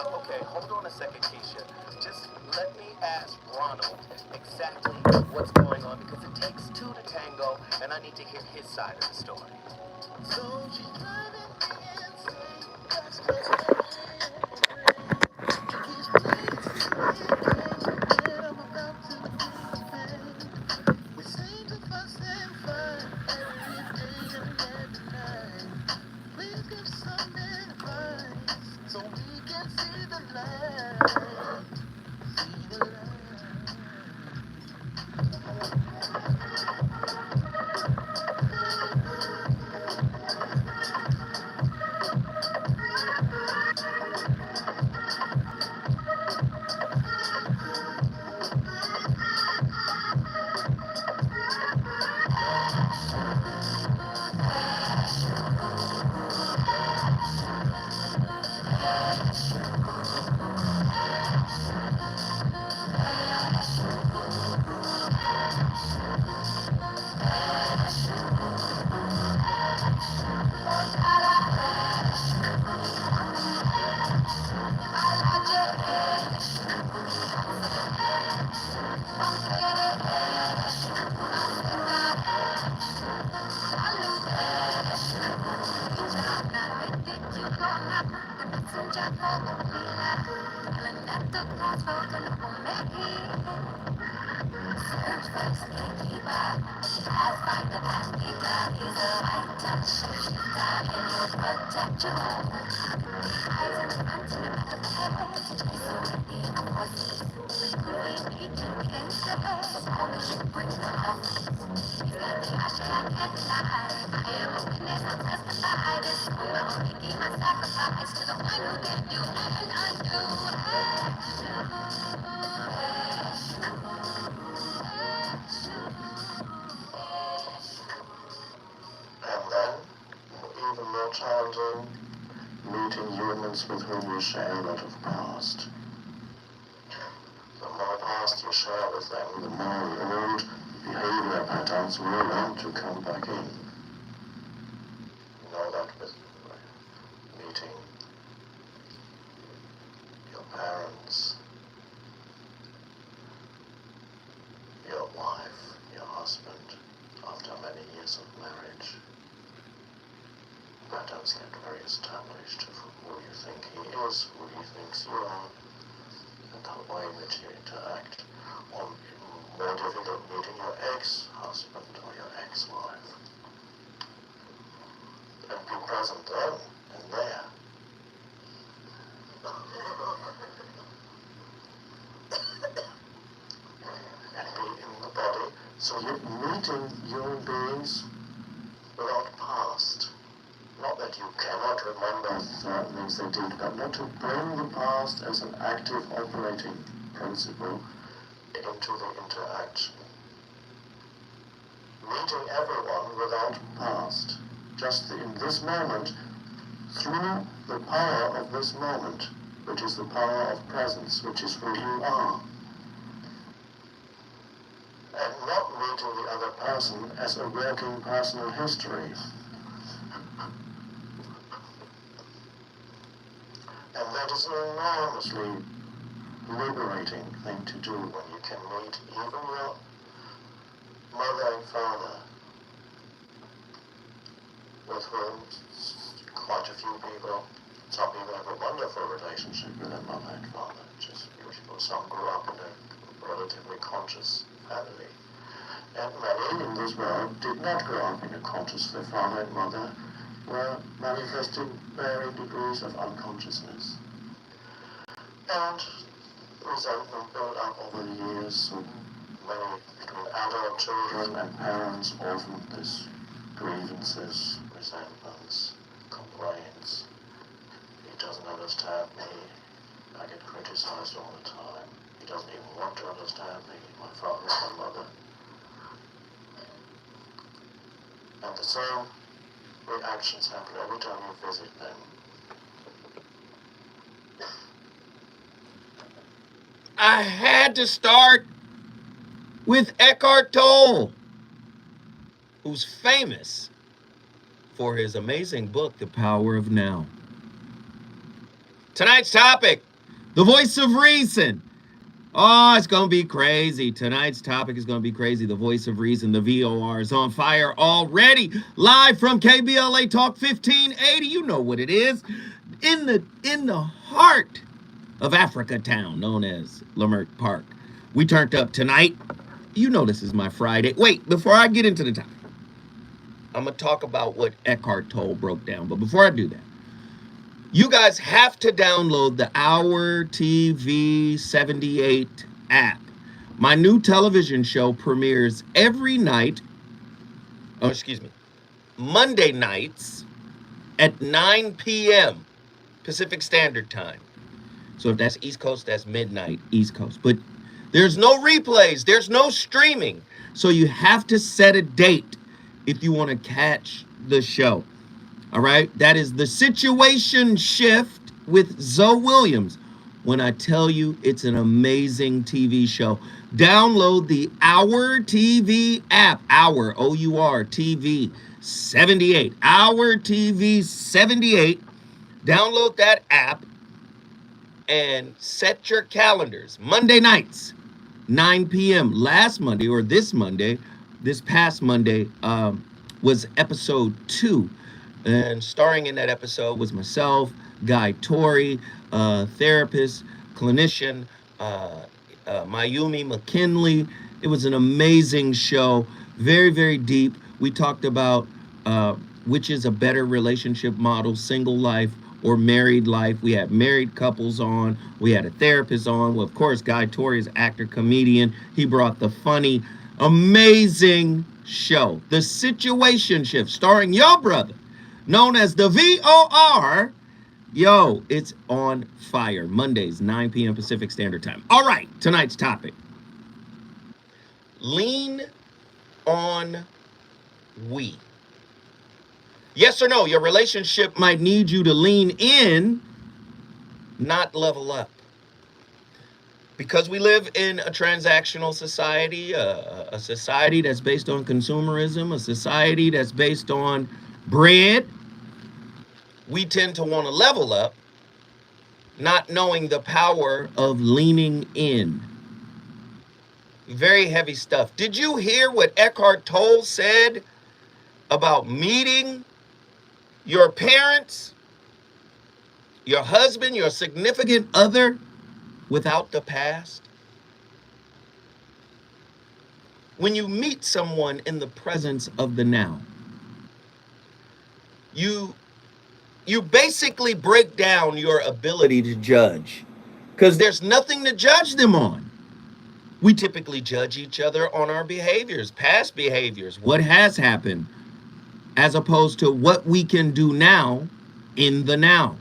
Okay, hold on a second, Keisha. Just let me ask Ronald exactly what's going on because it takes two to tango, and I need to hear his side of the story. So she's driving me insane. That's 'cause she keeps playing I'm about to pay. We seem to fuss and fight every day and every night. Please give some advice so we can see the light. See the light. And then, even more challenging, meeting humans with whom you share a lot of past. The more past you share with them, the more old behavior patterns will want to come back in. You know that with meeting your parents, your wife, your husband, after many years of marriage. Patterns get very established of who you think he is, who he thinks you are, and the way in which you interact. Or more difficult, meeting your ex-husband or your ex-wife. And be present then and there. And be in the body. So you're meeting human beings without past. Not that you cannot remember certain things they did, but not to bring the past as an active operating principle into the interaction. Meeting everyone without past. Just in this moment, through the power of this moment, which is the power of presence, which is who you are. And not meeting the other person as a working personal history. And that is an enormously liberating thing to do when you can meet even your mother and father, with whom quite a few people, some people have a wonderful relationship with their mother and father, which is beautiful. Some grew up in a relatively conscious family. And many in this world did not grow up in a conscious. Their father and mother were manifesting varying degrees of unconsciousness. And resentment built up over the years, so many between adult children and parents, often this grievances, resentments, complaints. He doesn't understand me. I get criticized all the time. He doesn't even want to understand me, my father and my mother. And the same reactions happen every time you visit them. I had to start with Eckhart Tolle, who's famous for his amazing book, The Power of Now. Tonight's topic, the voice of reason. Oh, it's going to be crazy. Tonight's topic is going to be crazy. The voice of reason, the VOR is on fire already. Live from KBLA Talk 1580. You know what it is. In the heart of Africa Town, known as Leimert Park. We turned up tonight. You know this is my Friday. Wait, before I get into the topic, I'm going to talk about what Eckhart Tolle broke down. But before I do that, you guys have to download the Our TV 78 app. My new television show premieres every night, Monday nights at 9 p.m. Pacific Standard Time. So if that's East Coast, that's midnight East Coast. But there's no replays, there's no streaming. So you have to set a date if you want to catch the show. All right, that is The Situation Shift with Zoe Williams. When I tell you it's an amazing TV show, download the Our TV app, Our, O-U-R, TV 78, Our TV 78. Download that app and set your calendars. Monday nights, 9 p.m. Last Monday, or this past Monday, was episode 2. And starring in that episode was myself, Guy Torrey, therapist, clinician, Mayumi McKinley. It was an amazing show, very, very deep. We talked about which is a better relationship model, single life or married life. We had married couples on. We had a therapist on. Well, of course, Guy Torrey is actor, comedian. He brought the funny, amazing show, The Situation Shift, starring your brother, known as the VOR. Yo, it's on fire. Mondays, 9 p.m. Pacific Standard Time. All right, tonight's topic. Lean on we. Yes or no, your relationship might need you to lean in, not level up. Because we live in a transactional society, a society that's based on consumerism, a society that's based on bread, we tend to want to level up, not knowing the power of leaning in. Very heavy stuff. Did you hear what Eckhart Tolle said about meeting your parents, your husband, your significant other without the past? When you meet someone in the presence of the now, you basically break down your ability to judge, because there's nothing to judge them on. We typically judge each other on our behaviors, past behaviors, what has happened, as opposed to what we can do now in the now.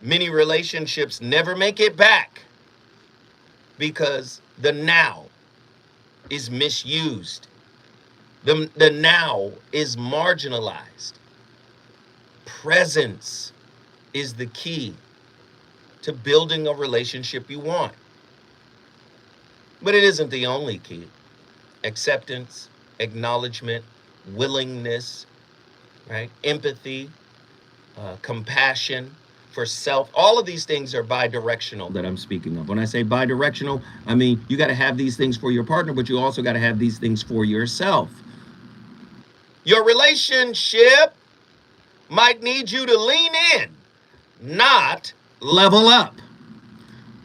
Many relationships never make it back because the now is misused. The now is marginalized. Presence is the key to building a relationship you want. But it isn't the only key. Acceptance, acknowledgement, willingness, right? Empathy, compassion for self. All of these things are bi-directional that I'm speaking of. When I say bi-directional, I mean you got to have these things for your partner, but you also got to have these things for yourself. Your relationship might need you to lean in, not level up.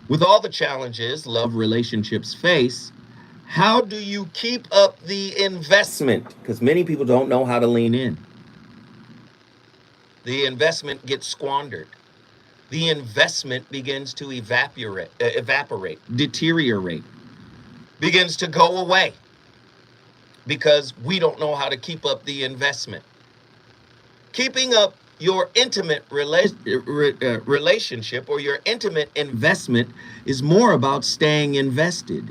With all the challenges love relationships face, how do you keep up the investment? Because many people don't know how to lean in. The investment gets squandered. The investment begins to evaporate, deteriorate, begins to go away because we don't know how to keep up the investment. Keeping up your intimate relationship or your intimate investment is more about staying invested.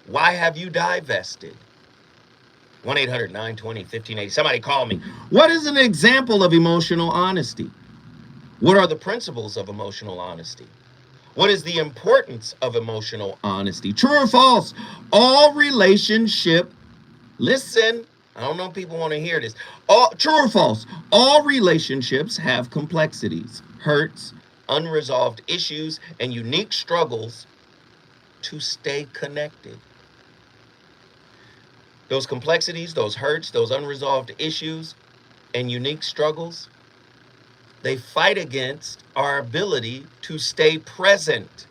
Why have you divested? 1-800-920-1580. Somebody call me. What is an example of emotional honesty? What are the principles of emotional honesty? What is the importance of emotional honesty? True or false? All relationship, listen, I don't know if people want to hear this. True or false? All relationships have complexities, hurts, unresolved issues, and unique struggles to stay connected. Those complexities, those hurts, those unresolved issues, and unique struggles, they fight against our ability to stay present.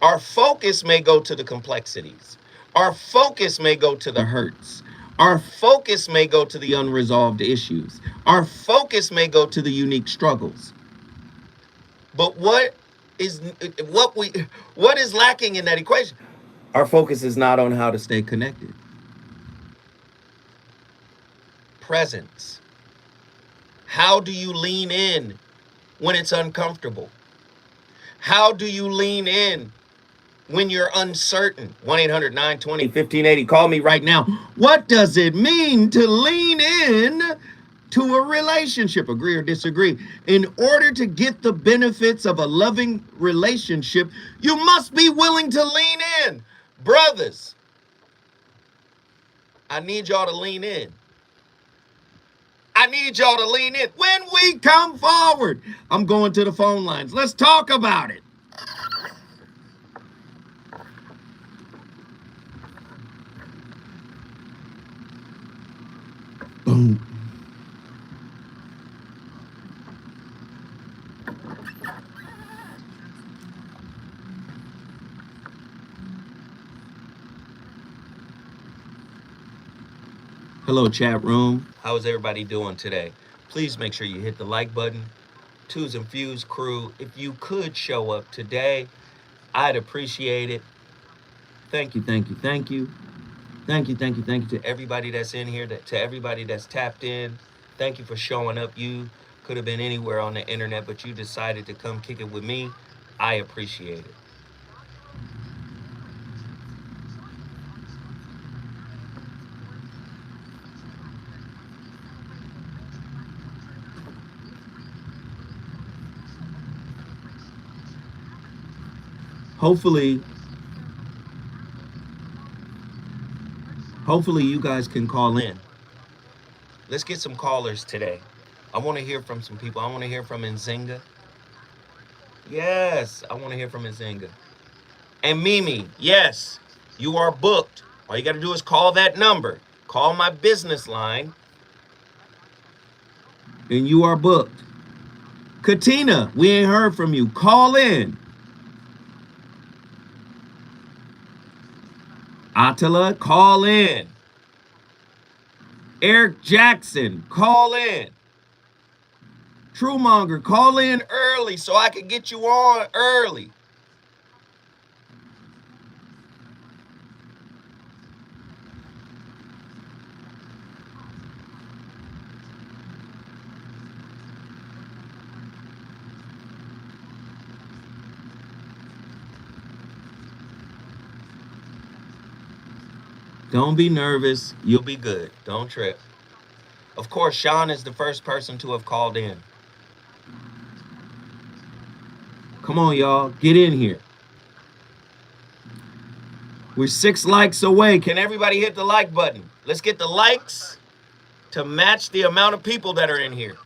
Our focus may go to the complexities. Our focus may go to the hurts. Our focus may go to the unresolved issues. Our focus may go to the unique struggles. But what is lacking in that equation? Our focus is not on how to stay connected. Presence. How do you lean in when it's uncomfortable? How do you lean in when you're uncertain? 1-800-920-1580. Call me right now. What does it mean to lean in to a relationship? Agree or disagree? In order to get the benefits of a loving relationship, you must be willing to lean in. Brothers, I need y'all to lean in. I need y'all to lean in. When we come forward, I'm going to the phone lines. Let's talk about it. Boom. Hello, chat room. How is everybody doing today? Please make sure you hit the like button. Twos and Fuse crew, if you could show up today, I'd appreciate it. Thank you, thank you, thank you. Thank you, thank you, thank you to everybody that's in here, to everybody that's tapped in. Thank you for showing up. You could have been anywhere on the internet, but you decided to come kick it with me. I appreciate it. Hopefully you guys can call in. Let's get some callers today. I want to hear from some people. I want to hear from Nzinga. Yes, I want to hear from Nzinga. And Mimi, yes, you are booked. All you got to do is call that number. Call my business line. And you are booked. Katina, we ain't heard from you. Call in. Attila, call in. Eric Jackson, call in. Truemonger, call in early so I can get you on early. Don't be nervous. You'll be good. Don't trip. Of course, Sean is the first person to have called in. Come on, y'all. Get in here. We're 6 likes away. Can everybody hit the like button? Let's get the likes to match the amount of people that are in here.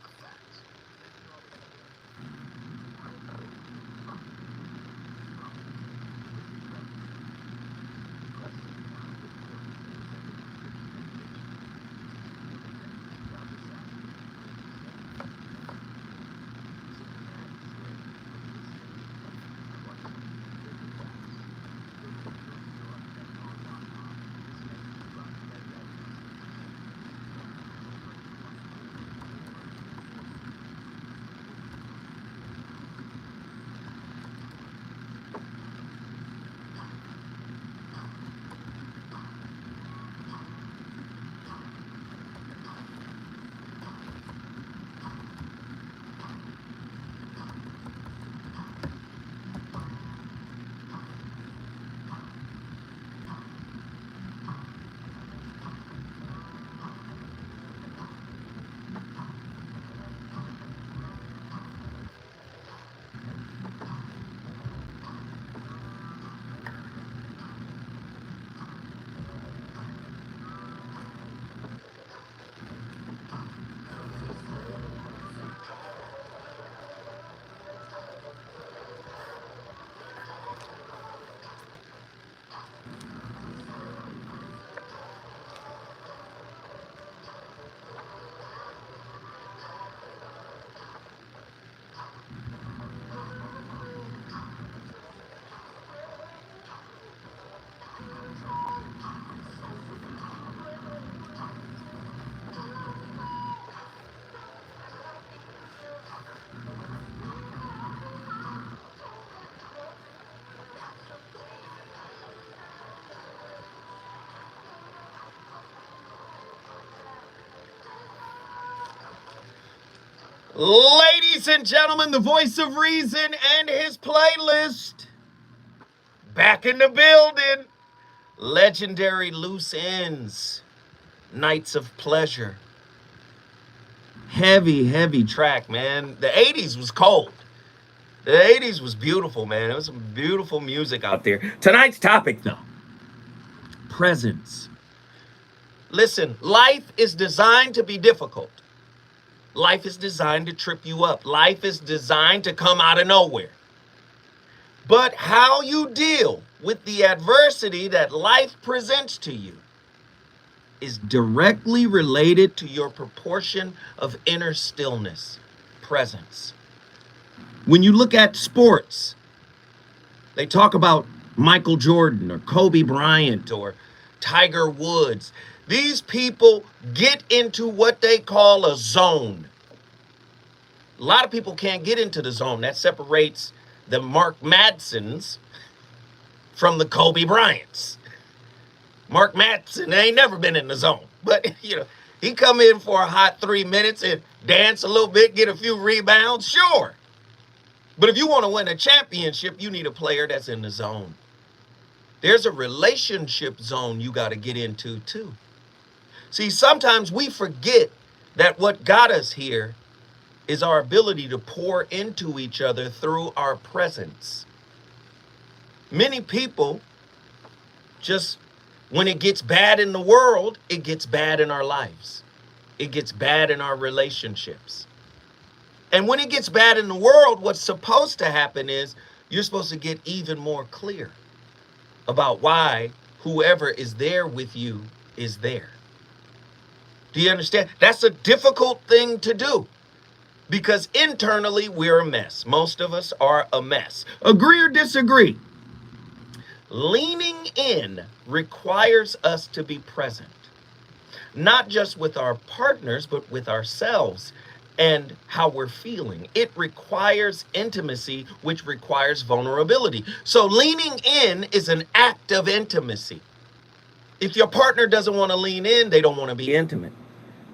Ladies and gentlemen, the voice of reason and his playlist. Back in the building. Legendary Loose Ends. Nights of Pleasure. Heavy track, man. The 80s was cold. The 80s was beautiful, man. It was some beautiful music out there. Tonight's topic, though, presence. Listen, life is designed to be difficult. Life is designed to trip you up. Life is designed to come out of nowhere. But how you deal with the adversity that life presents to you is directly related to your proportion of inner stillness, presence. When you look at sports, they talk about Michael Jordan or Kobe Bryant or Tiger Woods. These people get into what they call a zone. A lot of people can't get into the zone. That separates the Mark Madsons from the Kobe Bryants. Mark Madsen ain't never been in the zone. But, he come in for a hot 3 minutes and dance a little bit, get a few rebounds, sure. But if you want to win a championship, you need a player that's in the zone. There's a relationship zone you got to get into, too. See, sometimes we forget that what got us here is our ability to pour into each other through our presence. Many people just, when it gets bad in the world, it gets bad in our lives. It gets bad in our relationships. And when it gets bad in the world, what's supposed to happen is you're supposed to get even more clear about why whoever is there with you is there. Do you understand? That's a difficult thing to do because internally we're a mess. Most of us are a mess. Agree or disagree? Leaning in requires us to be present, not just with our partners, but with ourselves and how we're feeling. It requires intimacy, which requires vulnerability. So leaning in is an act of intimacy. If your partner doesn't want to lean in, they don't want to be intimate.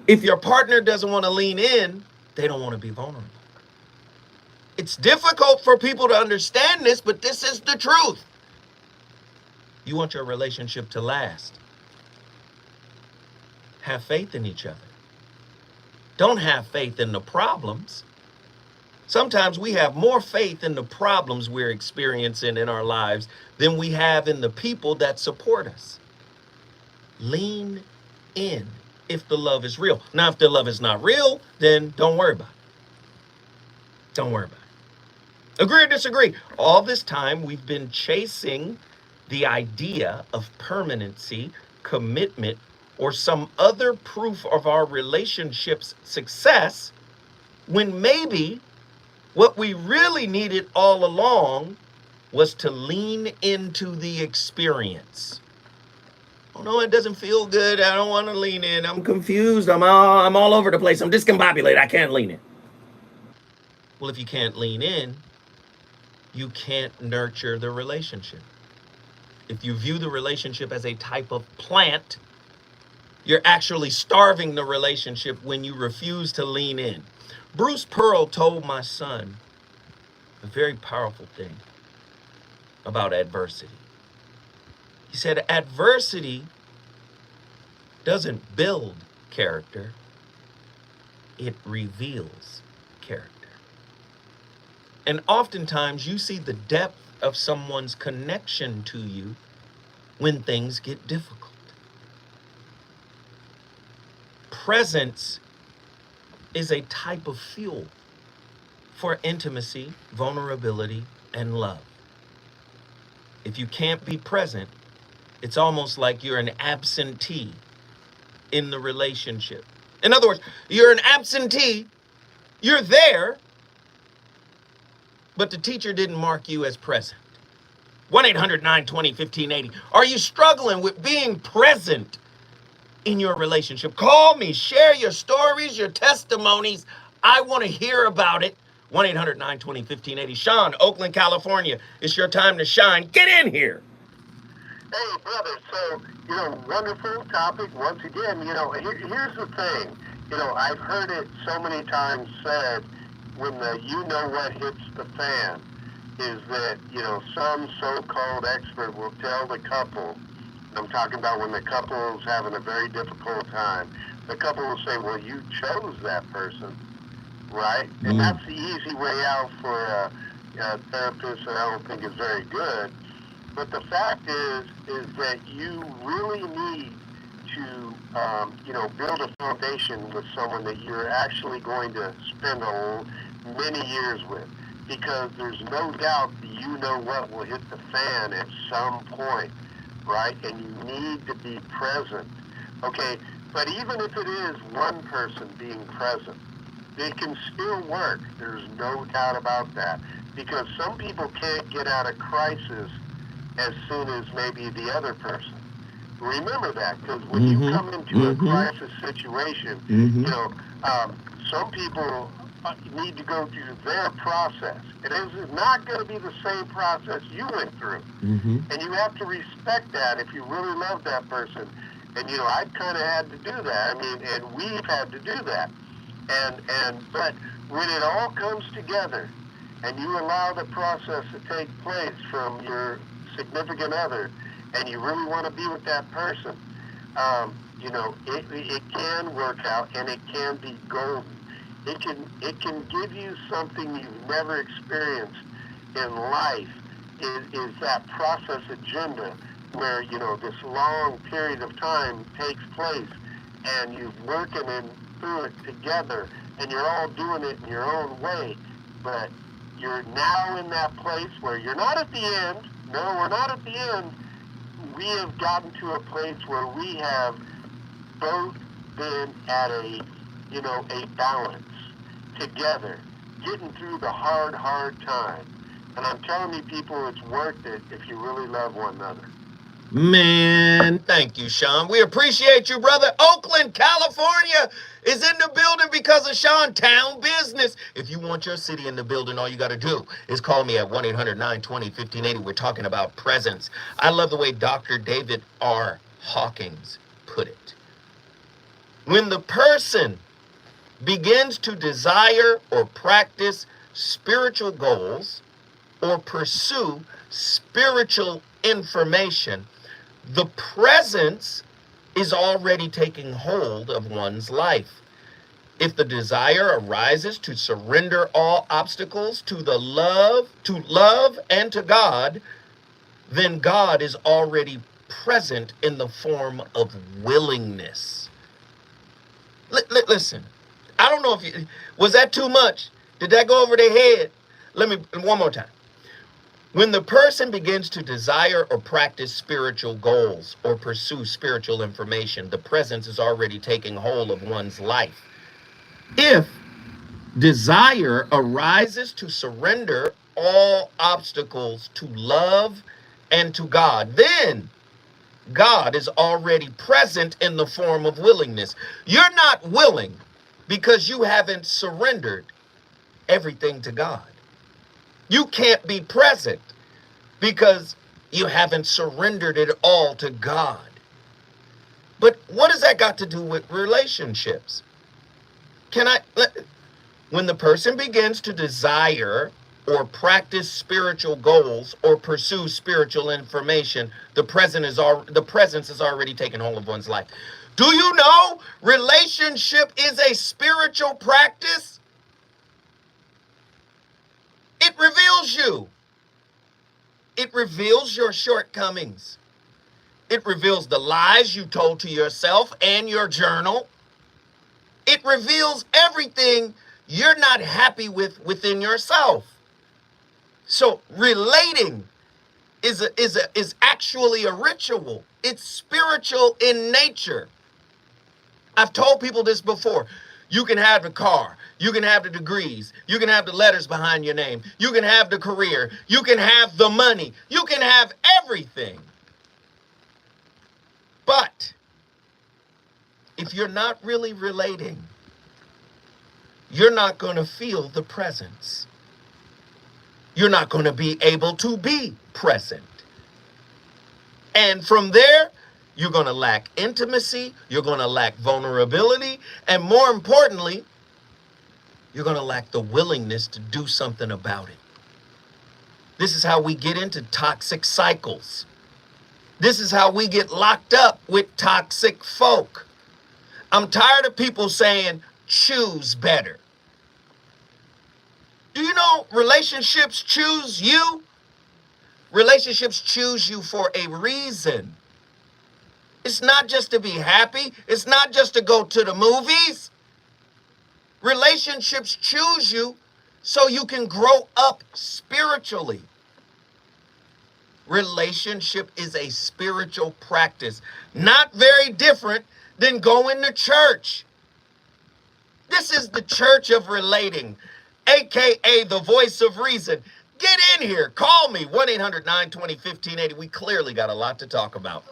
If your partner doesn't want to lean in, they don't want to be vulnerable. It's difficult for people to understand this, but this is the truth. You want your relationship to last. Have faith in each other. Don't have faith in the problems. Sometimes we have more faith in the problems we're experiencing in our lives than we have in the people that support us. Lean in if the love is real. Now, if the love is not real, then don't worry about it. Don't worry about it. Agree or disagree? All this time we've been chasing the idea of permanency, commitment, or some other proof of our relationship's success, when maybe what we really needed all along was to lean into the experience. Oh no, it doesn't feel good. I don't want to lean in. I'm confused. I'm all over the place. I'm discombobulated. I can't lean in. Well, if you can't lean in, you can't nurture the relationship. If you view the relationship as a type of plant, you're actually starving the relationship when you refuse to lean in. Bruce Pearl told my son a very powerful thing about adversity. He said, adversity doesn't build character, it reveals character. And oftentimes you see the depth of someone's connection to you when things get difficult. Presence is a type of fuel for intimacy, vulnerability, and love. If you can't be present, it's almost like you're an absentee in the relationship. In other words, you're an absentee, you're there, but the teacher didn't mark you as present. 1-800-920-1580. Are you struggling with being present in your relationship? Call me, share your stories, your testimonies. I want to hear about it. 1-800-920-1580. Sean, Oakland, California. It's your time to shine. Get in here. Hey, brother, so, wonderful topic once again. Here's the thing. I've heard it so many times said when the you know what hits the fan is that, some so-called expert will tell the couple, I'm talking about when the couple is having a very difficult time, the couple will say, well, you chose that person, right? And that's the easy way out for a therapist that I don't think is very good. But the fact is that you really need to, build a foundation with someone that you're actually going to spend many years with, because there's no doubt that you know what will hit the fan at some point, right? And you need to be present, okay? But even if it is one person being present, it can still work. There's no doubt about that, because some people can't get out of crisis as soon as maybe the other person. Remember that, because when you come into a crisis situation, some people need to go through their process. It is not going to be the same process you went through. And you have to respect that if you really love that person. And, I've kind of had to do that. I mean, and we've had to do that. But when it all comes together and you allow the process to take place from your significant other, and you really want to be with that person, it can work out, and it can be golden. It can give you something you've never experienced in life. Is that process agenda where this long period of time takes place, and you're working through it together, and you're all doing it in your own way, but you're now in that place where you're not at the end. No, we're not at the end. We have gotten to a place where we have both been at a balance together, getting through the hard time. And I'm telling you, people, it's worth it if you really love one another. Man, thank you, Sean. We appreciate you, brother. Oakland, California is in the building because of Sean. Town business. If you want your city in the building, all you got to do is call me at 1-800-920-1580. We're talking about presence. I love the way Dr. David R. Hawkins put it. When the person begins to desire or practice spiritual goals or pursue spiritual information, the presence is already taking hold of one's life. If the desire arises to surrender all obstacles to love and to God, then God is already present in the form of willingness. Listen, I don't know if was that too much? Did that go over their head? Let me, one more time. When the person begins to desire or practice spiritual goals or pursue spiritual information, the presence is already taking hold of one's life. If desire arises to surrender all obstacles to love and to God, then God is already present in the form of willingness. You're not willing because you haven't surrendered everything to God. You can't be present because you haven't surrendered it all to God. But what has that got to do with relationships? When the person begins to desire or practice spiritual goals or pursue spiritual information, the presence is already taken hold of one's life. Do you know relationship is a spiritual practice? It reveals you. It reveals your shortcomings. It reveals the lies you told to yourself and your journal. It reveals everything you're not happy with within yourself. So relating is actually a ritual. It's spiritual in nature. I've told people this before. You can have the car. You can have the degrees. You can have the letters behind your name. You can have the career. You can have the money. You can have everything. But if you're not really relating, you're not going to feel the presence. You're not going to be able to be present. And from there, You're going to lack intimacy. You're going to lack vulnerability. And more importantly, you're going to lack the willingness to do something about it. This is how we get into toxic cycles. This is how we get locked up with toxic folk. I'm tired of people saying, choose better. Do you know relationships choose you? Relationships choose you for a reason. It's not just to be happy. It's not just to go to the movies. Relationships choose you so you can grow up spiritually. Relationship is a spiritual practice, not very different than going to church. This is the church of relating, aka the voice of reason. Get in here. Call me, 1-800-920-1580. We clearly got a lot to talk about.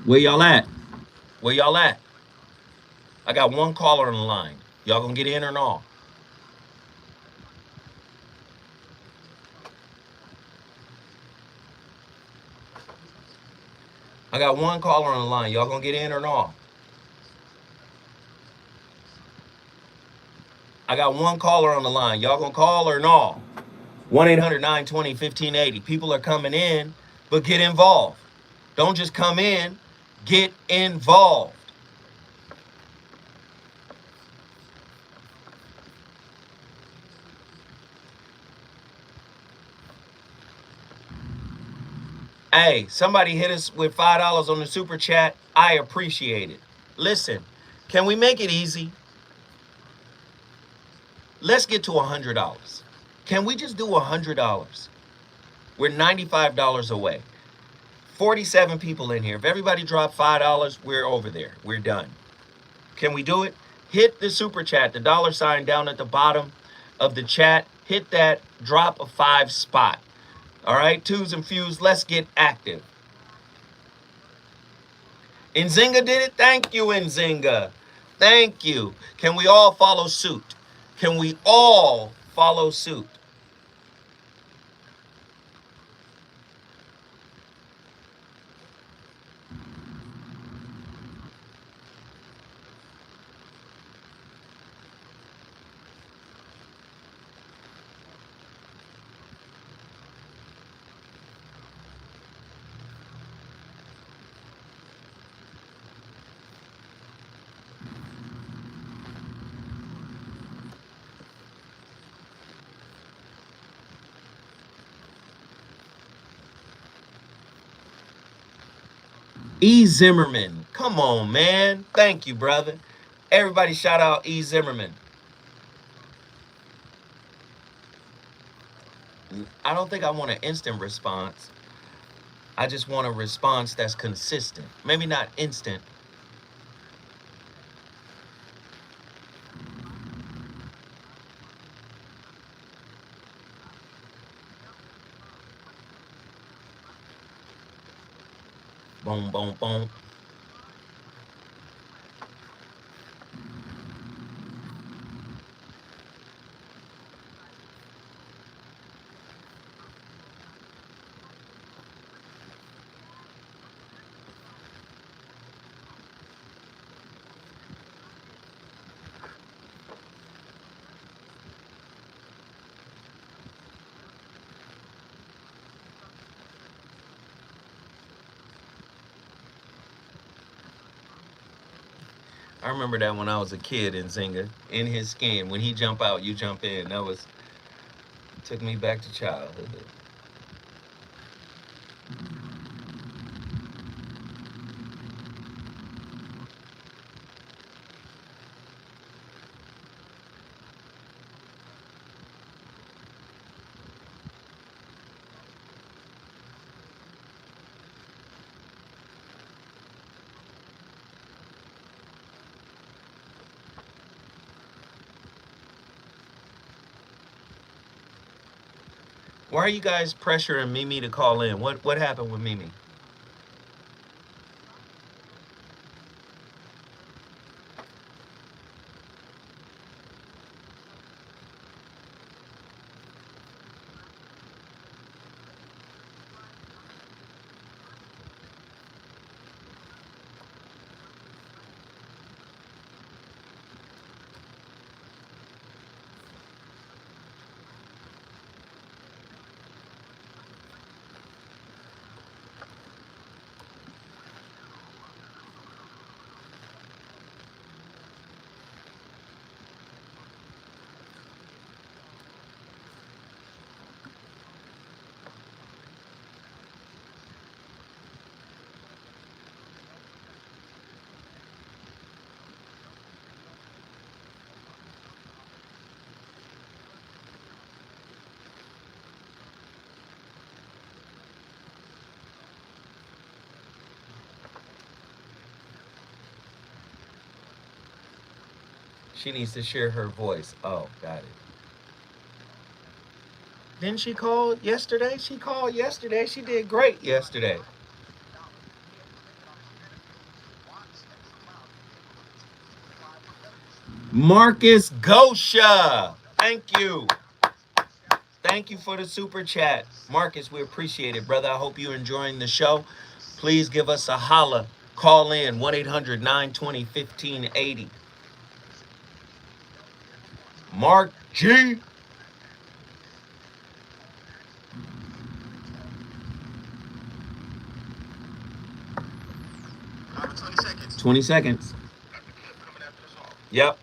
Where y'all at? Where y'all at? I got one caller on the line. Y'all gonna get in or not? I got one caller on the line. Y'all gonna get in or not? I got one caller on the line. Y'all gonna call or not? 1-800-920-1580. People are coming in, but get involved. Don't just come in, get involved. Hey, somebody hit us with $5 on the super chat. I appreciate it. Listen, can we make it easy? Let's get to $100. Can we just do $100? We're $95 away. 47 people in here. If everybody dropped $5, we're over there. We're done. Can we do it? Hit the super chat, the $ down at the bottom of the chat. Hit that, drop a 5 spot. All right, twos and fews, let's get active. Nzinga did it. Thank you, Nzinga. Thank you. Can we all follow suit? Can we all follow suit? E. Zimmerman. Come on, man. Thank you, brother. Everybody shout out E. Zimmerman. I don't think I want an instant response. I just want a response that's consistent. Maybe not instant. Boom, boom, boom. I remember that when I was a kid in Zynga, in his skin. When he jump out, you jump in. That was, took me back to childhood. Why are you guys pressuring Mimi to call in? What happened with Mimi? She needs to share her voice. Oh, got it. Didn't she call yesterday? She called yesterday. She did great yesterday. Marcus Gosha. Thank you. Thank you for the super chat. Marcus, we appreciate it, brother. I hope you're enjoying the show. Please give us a holla. Call in 1-800-920-1580. Mark G. 20 seconds. Yep.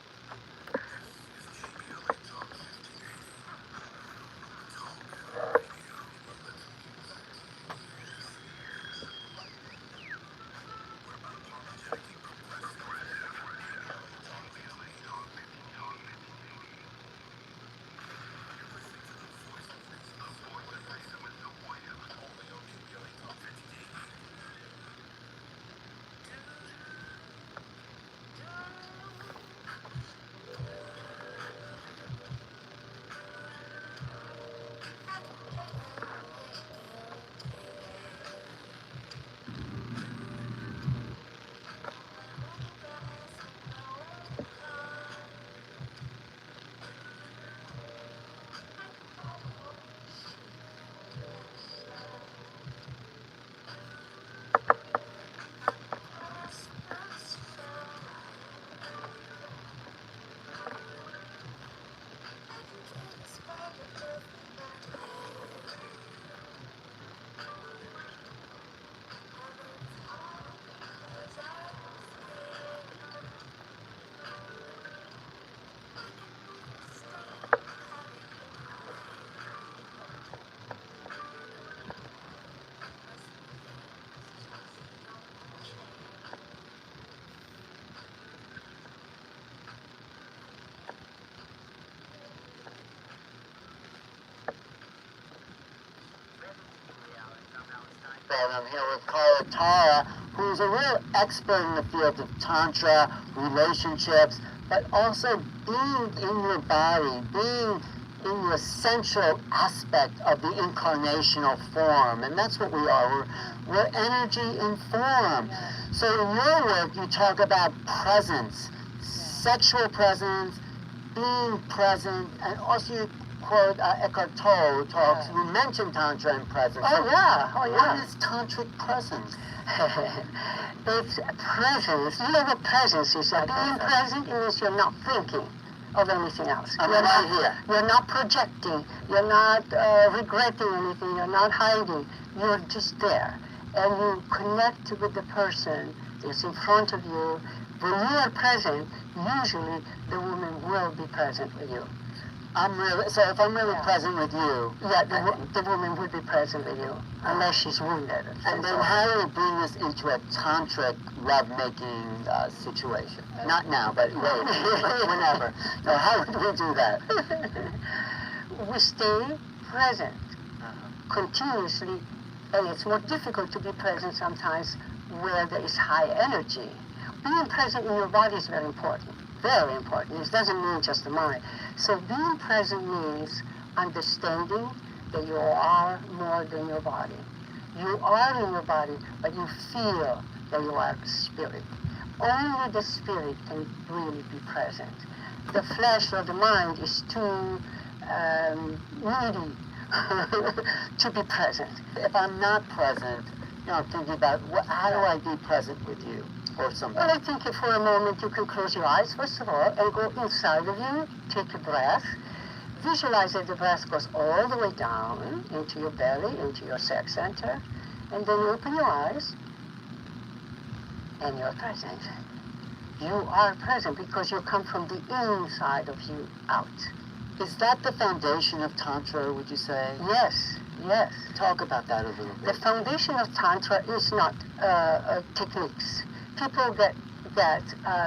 And I'm here with Carla Tara, who's a real expert in the field of Tantra, relationships, but also being in your body, being in your central aspect of the incarnational form. And that's what we are. We're energy in form. So in your work, you talk about presence, sexual presence, being present, and also you quote Eckhart Tolle talks, you mentioned Tantra and presence. Oh yeah. What is tantric presence? It's presence. You know what presence is? Being present means you're not thinking of anything else. I'm You're right not here. You're not projecting. You're not regretting anything. You're not hiding. You're just there. And you connect with the person that's in front of you. When you are present, usually the woman will be present with you. So if I'm really present with you, Yeah, the woman would be present with you, unless she's wounded. and then how do we bring this into a tantric lovemaking situation? Not now, but later, whenever. So how would we do that? We stay present continuously, and it's more difficult to be present sometimes where there is high energy. Being present in your body is very important. Very important. It doesn't mean just the mind. So being present means understanding that you are more than your body. You are in your body, but you feel that you are spirit. Only the spirit can really be present. The flesh or the mind is too needy to be present. If I'm not present, I'm thinking about how do I be present with you or somebody? Well, I think if for a moment you can close your eyes, first of all, and go inside of you, take a breath. Visualize that the breath goes all the way down into your belly, into your sex center, and then you open your eyes, and you're present. You are present because you come from the inside of you out. Is that the foundation of Tantra, would you say? Yes, yes. Talk about that a little The bit. foundation of Tantra is not techniques. People get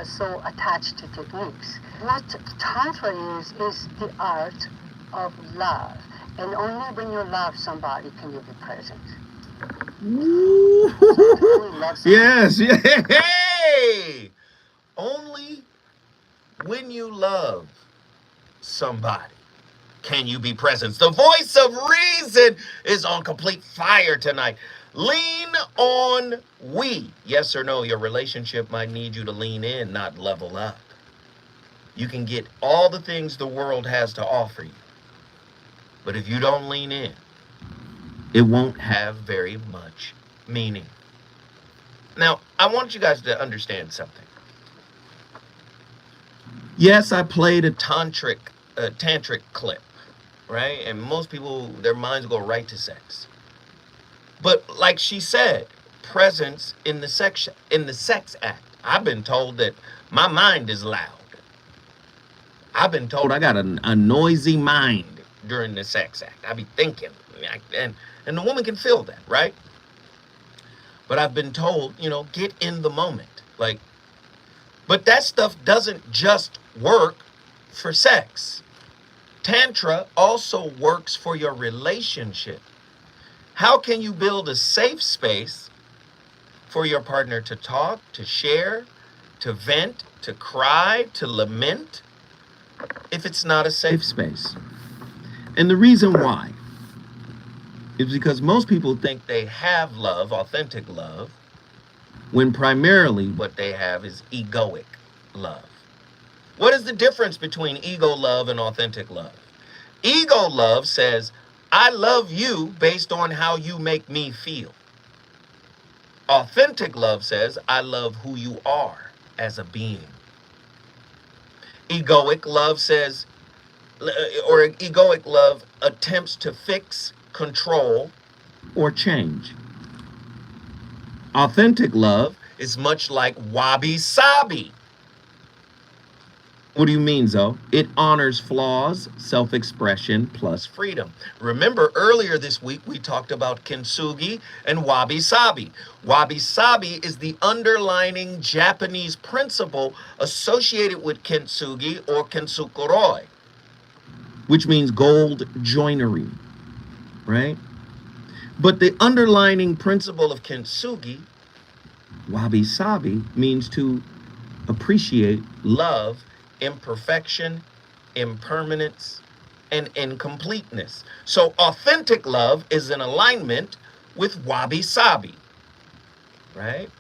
so attached to techniques. What Tantra is the art of love. And only when you love somebody can you be present. Yes, yeah. Hey! Only when you love somebody can you be present. The voice of reason is on complete fire tonight. Lean on we. Yes or no, your relationship might need you to lean in, not level up. You can get all the things the world has to offer you. But if you don't lean in, it won't have very much meaning. Now, I want you guys to understand something. Yes, I played a tantric clip, right? And most people, their minds go right to sex. But like she said, presence in the sex act. I've been told that my mind is loud. I've been told I got a noisy mind during the sex act. I be thinking, and the woman can feel that, right? But I've been told, get in the moment. But that stuff doesn't just work for sex. Tantra also works for your relationship. How can you build a safe space for your partner to talk, to share, to vent, to cry, to lament, if it's not a safe space? And the reason why is because most people think they have love, authentic love, when primarily what they have is egoic love. What is the difference between ego love and authentic love? Ego love says, I love you based on how you make me feel. Authentic love says, I love who you are as a being. Egoic love says, or egoic love attempts to fix, control, or change. Authentic love is much like wabi-sabi. What do you mean, Zoe? It honors flaws, self-expression, plus freedom. Remember, earlier this week, we talked about kintsugi and wabi-sabi. Wabi-sabi is the underlining Japanese principle associated with kintsugi or kintsukuroi, which means gold joinery, right? But the underlining principle of kintsugi, wabi-sabi, means to appreciate, love, imperfection, impermanence, and incompleteness. So authentic love is in alignment with wabi-sabi, right?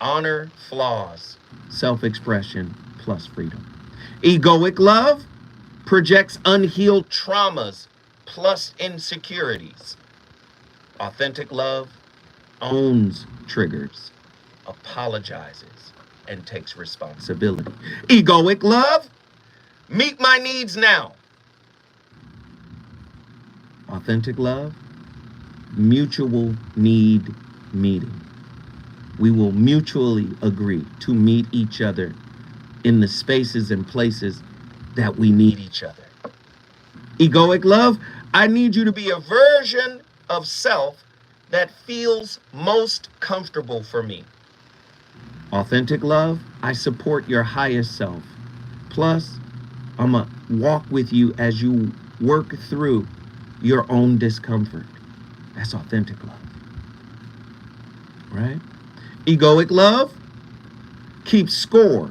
Honor flaws, self-expression, plus freedom. Egoic love projects unhealed traumas, plus insecurities. Authentic love owns triggers, apologizes, and takes responsibility. Egoic love, meet my needs now. Authentic love, mutual need meeting. We will mutually agree to meet each other in the spaces and places that we need each other. Egoic love, I need you to be a version of self that feels most comfortable for me. Authentic love, I support your highest self. Plus, I'm going to walk with you as you work through your own discomfort. That's authentic love. Right? Egoic love keeps score.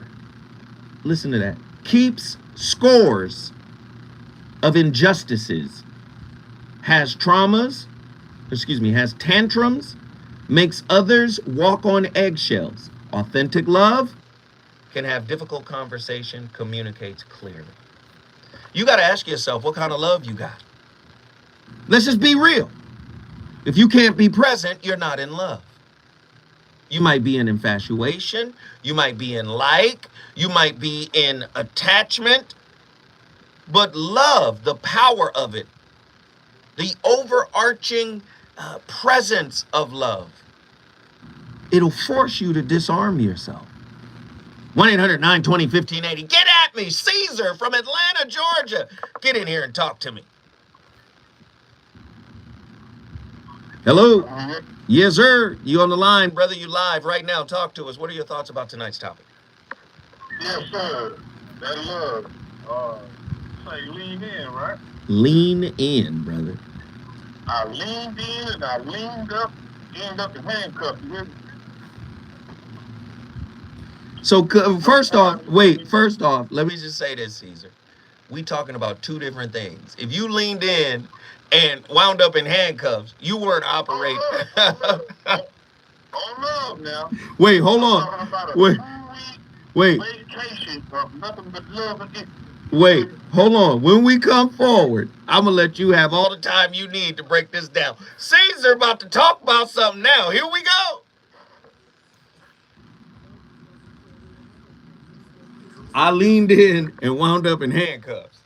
Listen to that. Keeps scores of injustices, has has tantrums, makes others walk on eggshells. Authentic love can have difficult conversation, communicates clearly. You got to ask yourself what kind of love you got. Let's just be real. If you can't be present, you're not in love. You might be in infatuation, you might be in you might be in attachment, but love, the power of it, the overarching presence of love, it'll force you to disarm yourself. 1-800-920-1580. Get at me, Caesar from Atlanta, Georgia. Get in here and talk to me. Hello. Yes, sir. You on the line, brother. You live right now. Talk to us. What are your thoughts about tonight's topic? Yes, sir. That love. Say lean in, right? Lean in, brother. I leaned in and I leaned up, ended up in handcuffs. So first off, let me just say this, Caesar. We talking about two different things. If you leaned in and wound up in handcuffs, you weren't operating. Oh no, now. Wait, hold on. Wait. Vacation of nothing but love and Wait, hold on. When we come forward, I'm going to let you have all the time you need to break this down. Caesar about to talk about something now. Here we go. I leaned in and wound up in handcuffs.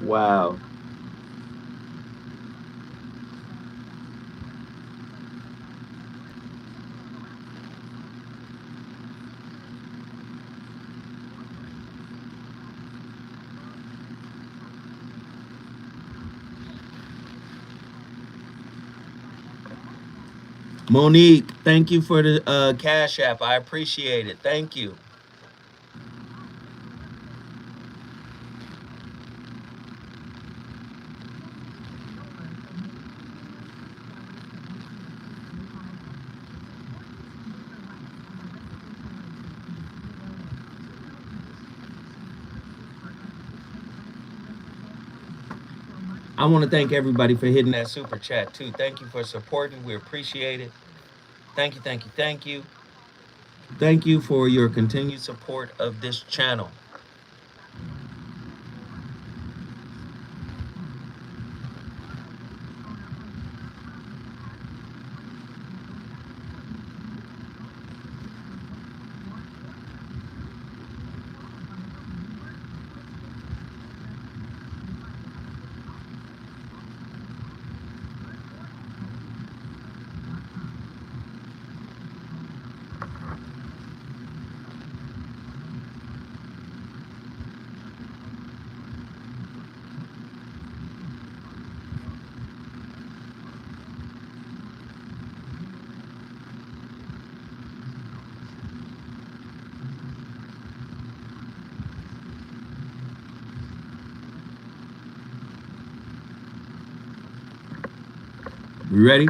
Wow. Monique, thank you for the Cash App. I appreciate it. Thank you. I want to thank everybody for hitting that super chat too. Thank you for supporting. We appreciate it. Thank you, thank you, thank you. Thank you for your continued support of this channel. We ready?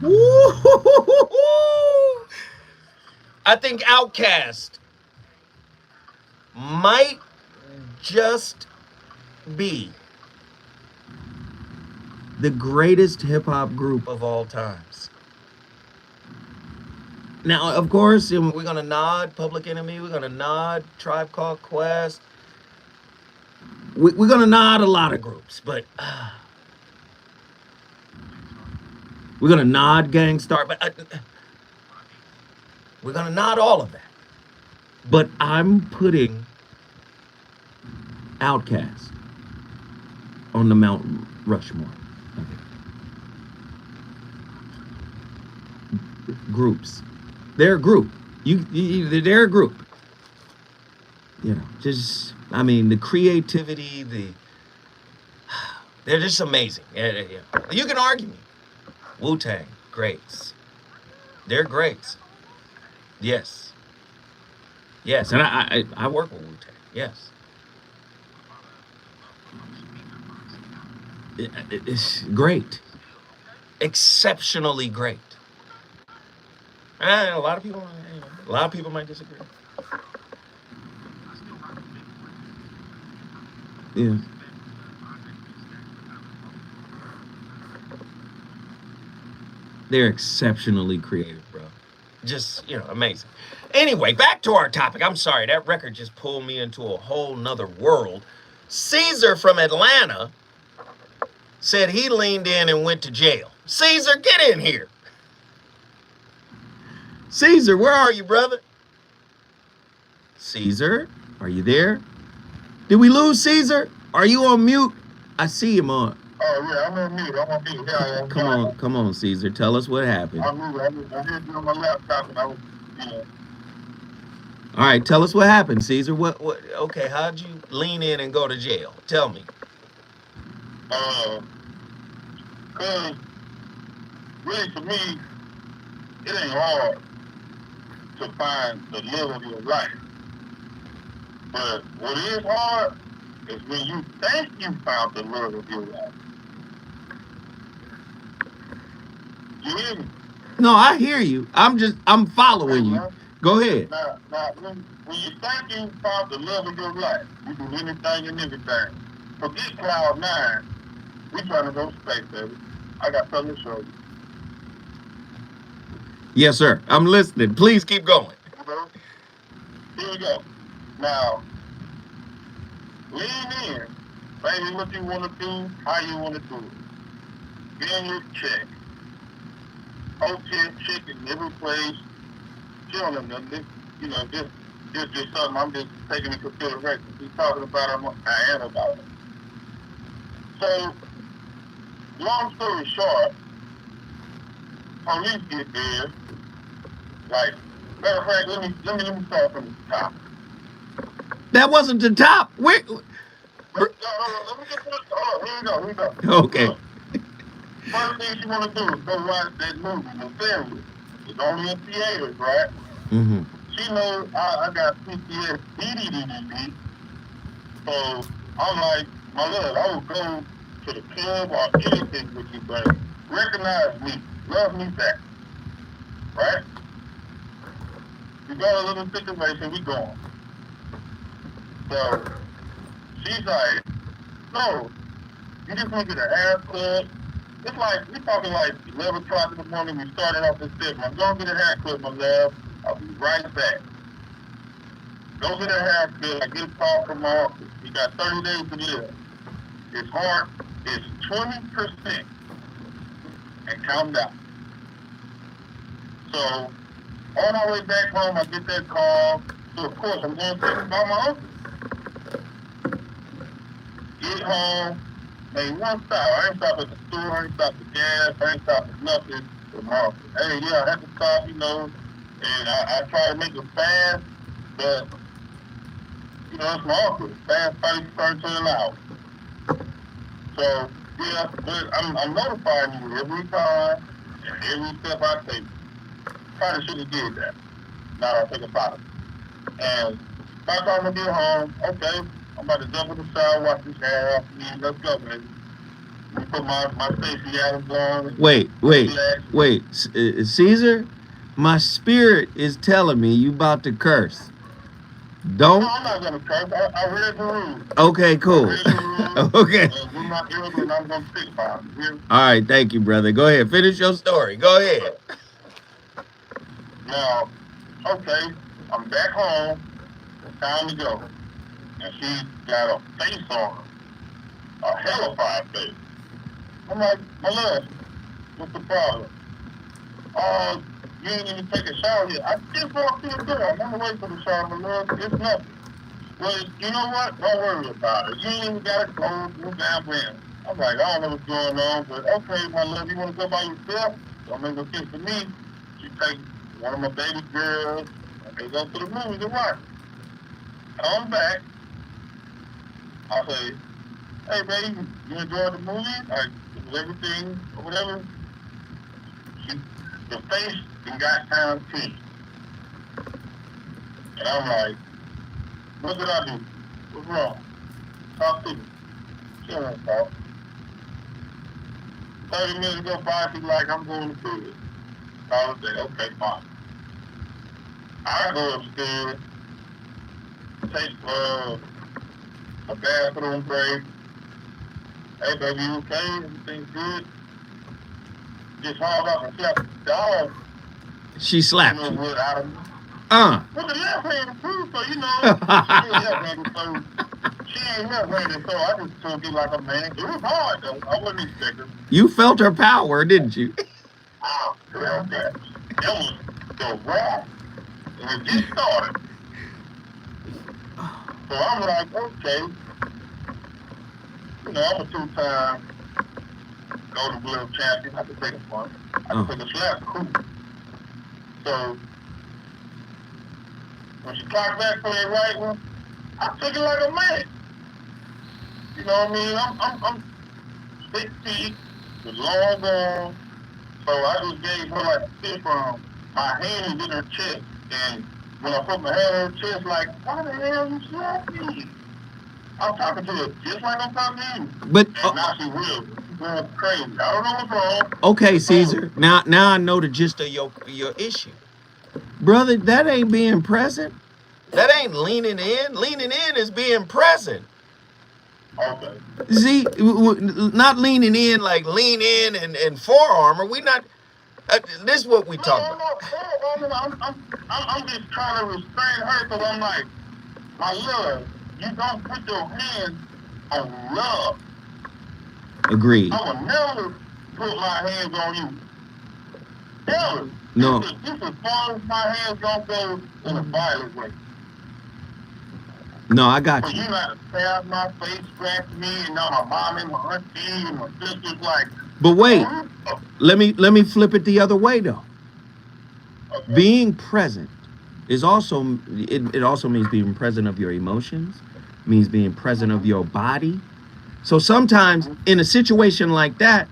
Woo! I think Outkast might just be the greatest hip hop group of all times. Now, of course, we're gonna nod Public Enemy. We're gonna nod Tribe Called Quest. We're gonna nod a lot of groups, but we're gonna nod Gangstar. But we're gonna nod all of that. But I'm putting Outkast on the Mount Rushmore. Groups. They're a group. They're a group. You know, just I mean the creativity, they're just amazing. Yeah. You can argue me. Wu-Tang, greats. They're greats. Yes. Yes, and I work with Wu-Tang. Yes. It's great. Exceptionally great. A lot of people, a lot of people might disagree. Yeah. They're exceptionally creative, bro. Just, amazing. Anyway, back to our topic. I'm sorry, that record just pulled me into a whole nother world. Caesar from Atlanta said he leaned in and went to jail. Caesar, get in here. Caesar, where are you, brother? Caesar, are you there? Did we lose Caesar? Are you on mute? I see him on. Oh, yeah, I'm on mute. Yeah, Come on, Caesar. Tell us what happened. I'm here doing my laptop and I was, All right, tell us what happened, Caesar. Okay, how'd you lean in and go to jail? Tell me. Cause really for me, it ain't hard to find the love of your life. But what is hard is when you think you found the love of your life. You hear me? No, I hear you. I'm following you. Go ahead. Now when you think you found the love of your life, you do anything and everything. Forget Cloud 9. We trying to go to space, baby. I got something to show you. Yes, sir. I'm listening. Please keep going. Here we go. Now, lean in. Baby, what you want to do, how you want to do it. Get your check. Hotel, chicken, every place. Chilling, this, just something I'm just taking into consideration. He's talking about I am about it. So, long story short, police get there. Like, matter of fact, let me start from the top. That wasn't the top. Wait. Let me get to it. Here we go. Okay. Look, first thing you want to do is go watch that movie, The Family. It's only in theaters, right? Mm-hmm. She knows I got PTSD. So I'm like, my love, I would go to the club or anything with you, but recognize me, love me back, right? We got a little situation, we going. So she's like, no, you just want to get a haircut. It's like, we talking like 11 o'clock in the morning, we started off this trip. I'm going to get a haircut, my love. I'll be right back. Go get a haircut. I get a call from my office. You got 30 days to live. It's hard. It's 20%. And count down. So, on my way back home, I get that call. So, of course, I'm going to take it by my office. Get home. Hey, one stop. I ain't stop at the store. I ain't stop at gas. I ain't stop at nothing. Hey, yeah, I had to stop, and I try to make it fast, but, it's my office. Fast probably turn to an hour. So, yeah, but I'm notifying you every time and every step I take. Probably should have did that. Now I'll take a bottle. And by the time I get home, okay, I'm about to jump in the shower, wash this hair off me, let's go, baby. We put my Stacey Adams on. Wait. Caesar, my spirit is telling me you about to curse. Don't. No, I'm not gonna curse. I read the rules. Okay, cool. Okay. And you're not irritable, and I'm gonna stick by it. All right, thank you, brother. Go ahead, finish your story. Go ahead. Now, okay, I'm back home. It's time to go. And she got a face on her. A hellified face. I'm like, my love, what's the problem? Oh, you ain't even take a shower yet. I just walked through the door. I'm on the way for the shower, my love. It's nothing. Well, you know what? Don't worry about it. You ain't even got to close no damn brand. I'm like, I don't know what's going on, but okay, my love, you want to go by yourself? Don't make no sense to me. She take one of my baby girls, and they go to the movies and watch. Come back. I say, hey, baby, you enjoyed the movie? Like, was everything or whatever? The face and got down teeth. And I'm like, what did I do? What's wrong? Talk to me. She don't want to talk. 30 minutes go by, she's like, I'm going to bed. I was like, okay, fine. I go upstairs, take a bathroom break. Hey, baby, you okay? Everything good? Just hauled up and slapped the dog. She slapped you. With the left hand too, so you know, she ain't left-handed, so she ain't left-handed, so I just took it like a man. It was hard though. I wasn't expecting. You felt her power, didn't you? I felt that. That was the wrath. And it just started. So I'm like, okay. You know, I'm a two-time Golden Glove champion. I can take a punch. I can take a slap. Cool. So when she clocked back for that right one, I took it like a man. You know what I mean? I'm 6 feet with long arms. So I just gave her like a fist from my hand is in her chest. And when I put my hand in her chest, like, why the hell you slap me? I'm talking to her just like I'm talking to you. But and now she will. She's going crazy. I don't know what's wrong. Okay, Caesar. Now I know the gist of your issue. Brother, that ain't being present. That ain't leaning in. Leaning in is being present. Okay. See, not leaning in like lean in and forearm. Are we not? This is what we talk about. I'm just trying to restrain her because I'm like, my love, you don't put your hands on love. Agreed. I will never put my hands on you. Ever. No. This is as far as my hands don't go in a violent way. No, I got you. you. You got to stab my face, scratch me, and now my mom and my auntie and my sisters like. But wait, let me flip it the other way though. Okay. Being present is also it also means being present of your emotions, means being present of your body. So sometimes in a situation like that,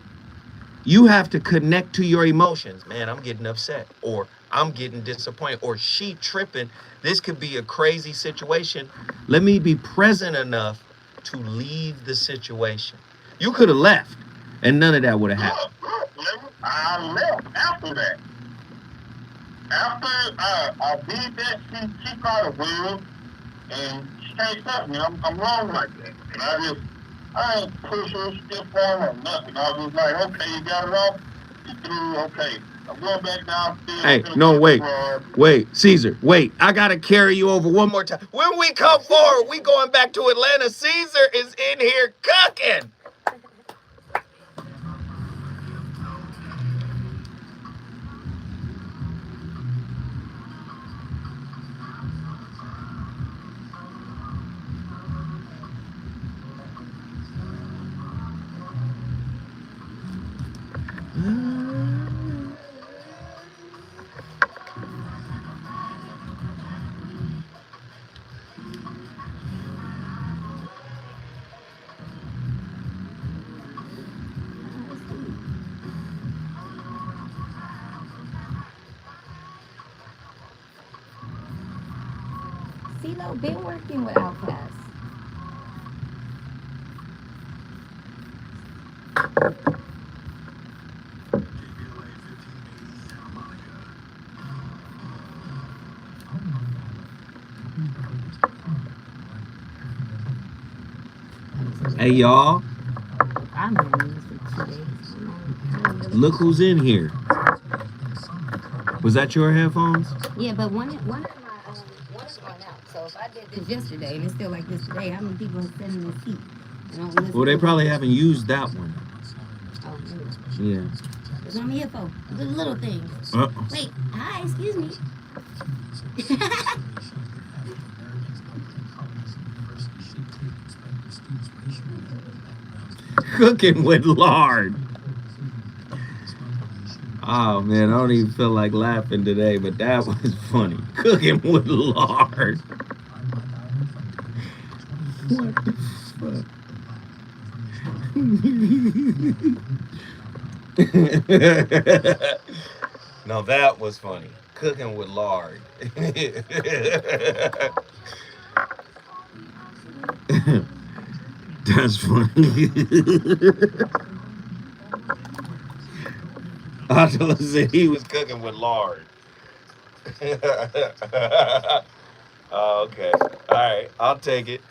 you have to connect to your emotions. Man, I'm getting upset, or I'm getting disappointed, or she tripping. This could be a crazy situation. Let me be present enough to leave the situation. You could have left, and none of that would have happened. I left after that. After I did that, she caught a wheel, and she can't stop me. I'm wrong like that. And I ain't push her, stiff arm or nothing. I was just like, okay, you got it off? You through, okay. I'm going back downstairs. Hey, no, wait, Caesar, wait. I got to carry you over one more time. When we come forward, we going back to Atlanta. Caesar is in here cooking. CeeLo been working with Outkast. Hey, y'all. I'm having this for 2 days. Look who's in here. Was that your headphones? Yeah, but one of my one is going out. So if I did this yesterday and it's still like this today, how many people are sitting in this seat and don't listen? Well, they to probably it? haven't used that one. Oh, maybe. Yeah. That's what I'm here for. The little things. Wait, hi, excuse me. Cooking with lard. Oh man, I don't even feel like laughing today, but that was funny. Cooking with lard. What the fuck? Now that was funny. Cooking with lard. That's funny. Angela said he was cooking with lard. Oh, okay. All right. I'll take it.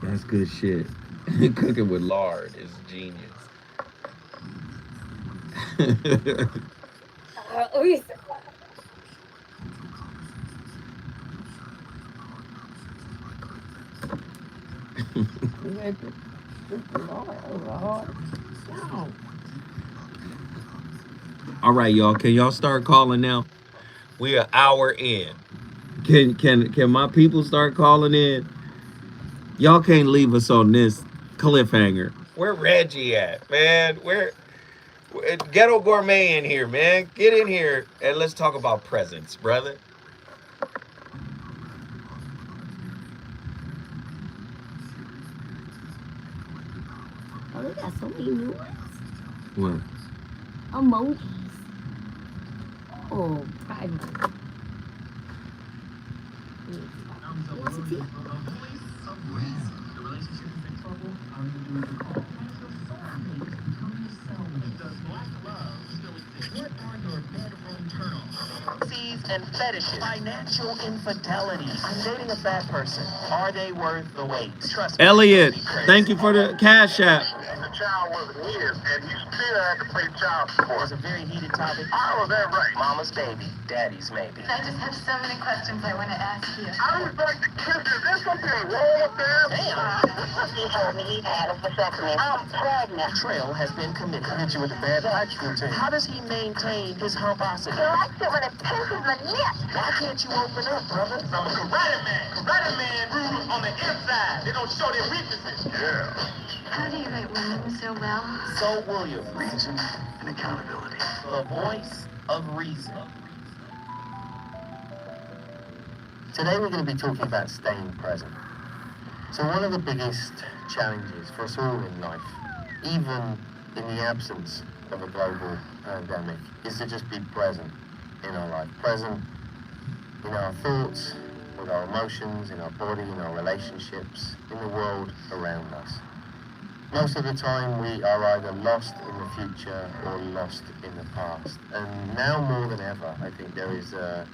That's good shit. Cooking with lard is genius. All right, y'all. Can y'all start calling now? We an hour in. Can my people start calling in? Y'all can't leave us on this cliffhanger. Where Reggie at, man? Where Ghetto Gourmet in here, man? Get in here and let's talk about presents, brother. Oh, they got so many new ones. What? Emojis. Oh, private. And fetishes. Financial infidelity. I'm dating a bad person. Are they worth the wait? Trust me. Elliot, thank you for the cash app. The child wasn't his, and you still had to pay child support. It was a very heated topic. How was that right? Mama's baby, daddy's maybe. I just have so many questions I want to ask you. I would like to kiss you. There's something wrong with them. Damn. He told me he had a vasectomy. I'm pregnant. Betrayal has been committed. I hit you with a bad ice cream tape. How does he maintain his humposity? He likes it when it pinches the nip. Why can't you open up, brother? I'm a karate man rules on the inside. They don't show their weaknesses. Yeah. How do you write women so well? So William, Reason and accountability. the voice of reason. Today we're going to be talking about staying present. So one of the biggest challenges for us all in life, even in the absence of a global pandemic, is to just be present in our life. Present in our thoughts, with our emotions, in our body, in our relationships, in the world around us. Most of the time we are either lost in the future or lost in the past. And now more than ever, I think there is a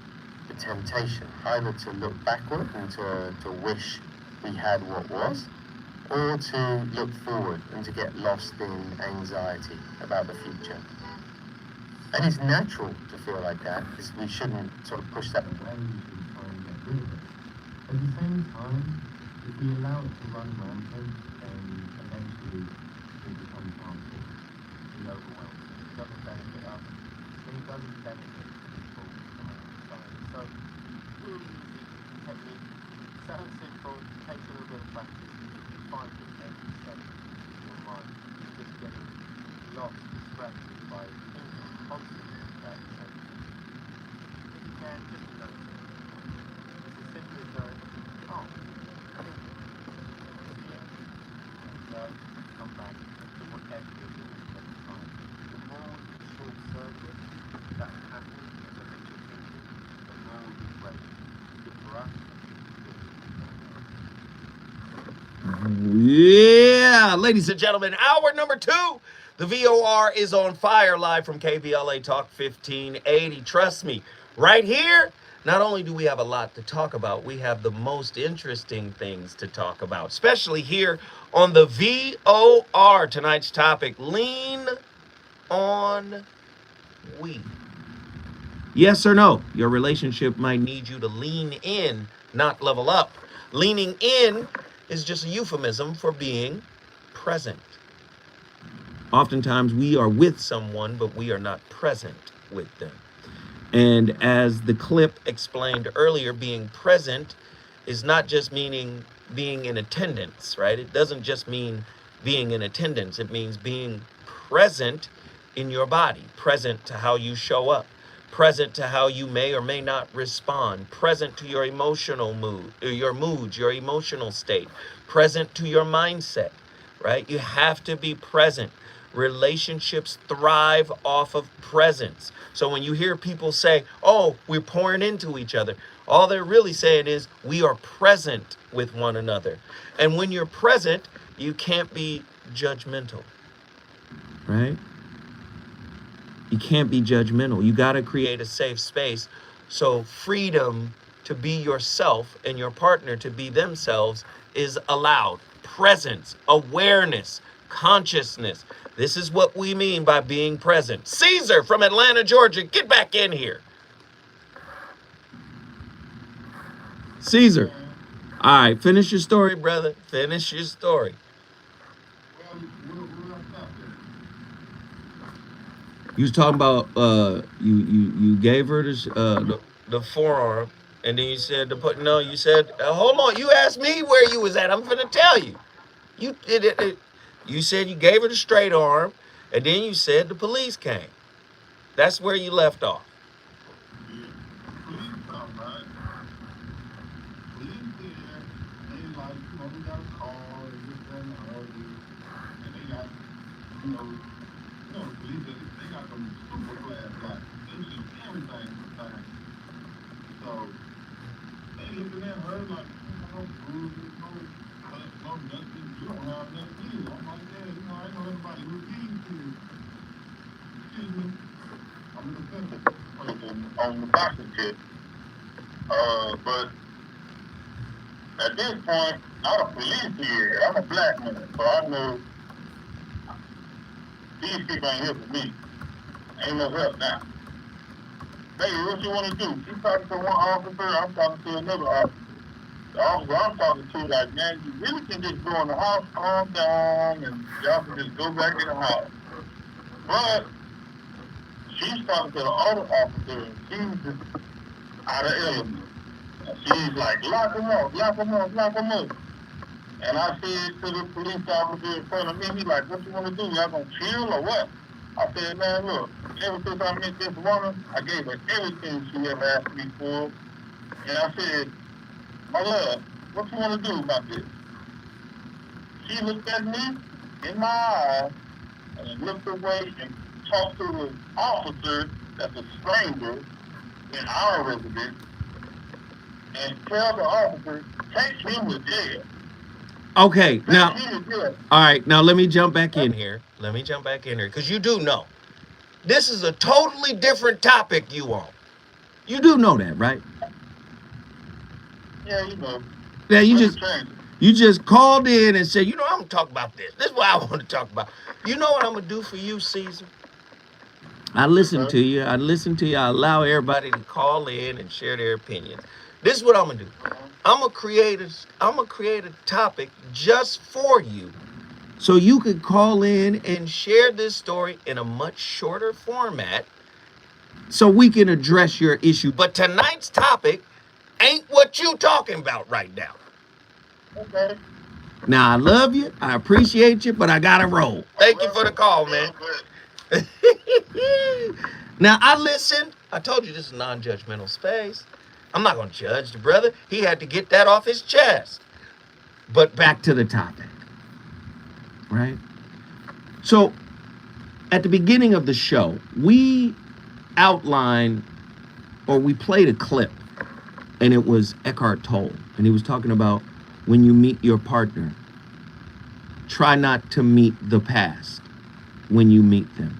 temptation either to look backward and to wish we had what was, or to look forward and to get lost in anxiety about the future. And it's natural to feel like that, because we shouldn't sort of push that away and try and get rid of it. At the same time, if we allow it to run rampant, then eventually it becomes harmful, it overwhelms us, it doesn't benefit us, and it doesn't benefit people from our society. So, really easy technique, sounds simple, takes a little bit of practice, you find it every second in your mind, just getting lost, distracted by thinking constantly about the same thing. If you can, just notice it. It's as simple as going, oh, I think and come back to whatever you're doing at the time. The more short circuit that happens as a habitual thinking, the more you break Yeah, ladies and gentlemen, hour number 2. The VOR is on fire live from KBLA Talk 1580. Trust me, right here, not only do we have a lot to talk about, we have the most interesting things to talk about, especially here on the VOR. Tonight's topic, lean on we. Yes or no? Your relationship might need you to lean in, not level up. Leaning in is just a euphemism for being present. Oftentimes we are with someone, but we are not present with them. And as the clip explained earlier, being present is not just meaning being in attendance, right? It doesn't just mean being in attendance. It means being present in your body, present to how you show up, present to how you may or may not respond, present to your emotional mood, your moods, your emotional state, present to your mindset, right? You have to be present. Relationships thrive off of presence. So when you hear people say, oh, we're pouring into each other, all they're really saying is we are present with one another. And when you're present, you can't be judgmental, right? You can't be judgmental. You got to create a safe space. So freedom to be yourself and your partner to be themselves is allowed. Presence, awareness, consciousness. This is what we mean by being present. Caesar from Atlanta, Georgia, get back in here. Caesar. All right, finish your story, brother. Finish your story. You was talking about you gave her the forearm, and then you said to put no. You said hold on. You asked me where you was at. I'm finna tell you. You said you gave her the straight arm, and then you said the police came. That's where you left off. On the boxing kit. But at this point, I'm a police here. I'm a black man, so I know these people ain't here for me. Ain't no help now. Hey, what you want to do? You talking to one officer, I'm talking to another officer. The officer I'm talking to, like, man, you really can just go in the house, calm down, and y'all can just go back in the house. But she's talking to the other officer, and she's just out of element. And she's like, lock him up, lock him up, lock him up. And I said to the police officer in front of me, he's like, what you want to do? Y'all gonna chill or what? I said, man, look, ever since I met this woman, I gave her everything she ever asked me for. And I said, my love, what you want to do about this? She looked at me in my eyes and looked away and talked to the officer that's a stranger in our residence and tell the officer, take him to jail. Okay, now, all right, now let me jump back in here. Because you do know. This is a totally different topic you on. You do know that, right? Yeah, you know. Yeah, you just called in and said, you know, I'm going to talk about this. This is what I want to talk about. You know what I'm going to do for you, Caesar? I listen to you. I allow everybody to call in and share their opinions. This is what I'm going to do. I'm gonna create a topic just for you, so you could call in and share this story in a much shorter format, so we can address your issue. But tonight's topic ain't what you talking about right now. Okay. Now I love you, I appreciate you, but I gotta roll. Thank you for the call, man. Now I listened. I told you this is a non-judgmental space. I'm not going to judge the brother. He had to get that off his chest. But back to the topic, right? So at the beginning of the show, we outlined, or we played a clip, and it was Eckhart Tolle. And he was talking about when you meet your partner, try not to meet the past when you meet them?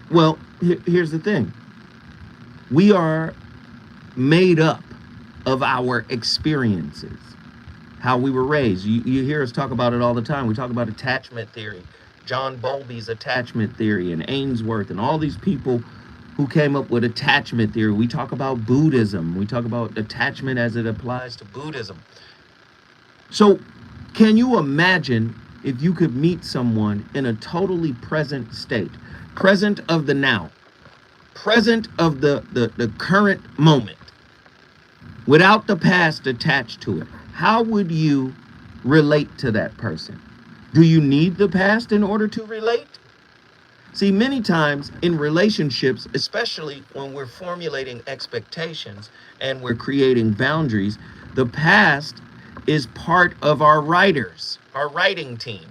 Well, here's the thing. We are made up of our experiences, how we were raised. You hear us talk about it all the time. We talk about attachment theory, John Bowlby's attachment theory, and Ainsworth, and all these people who came up with attachment theory. We talk about Buddhism. We talk about attachment as it applies to Buddhism. So can you imagine if you could meet someone in a totally present state, present of the now, present of the current moment, without the past attached to it? How would you relate to that person? Do you need the past in order to relate? See, many times in relationships, especially when we're formulating expectations and we're creating boundaries, the past is part of our writing team.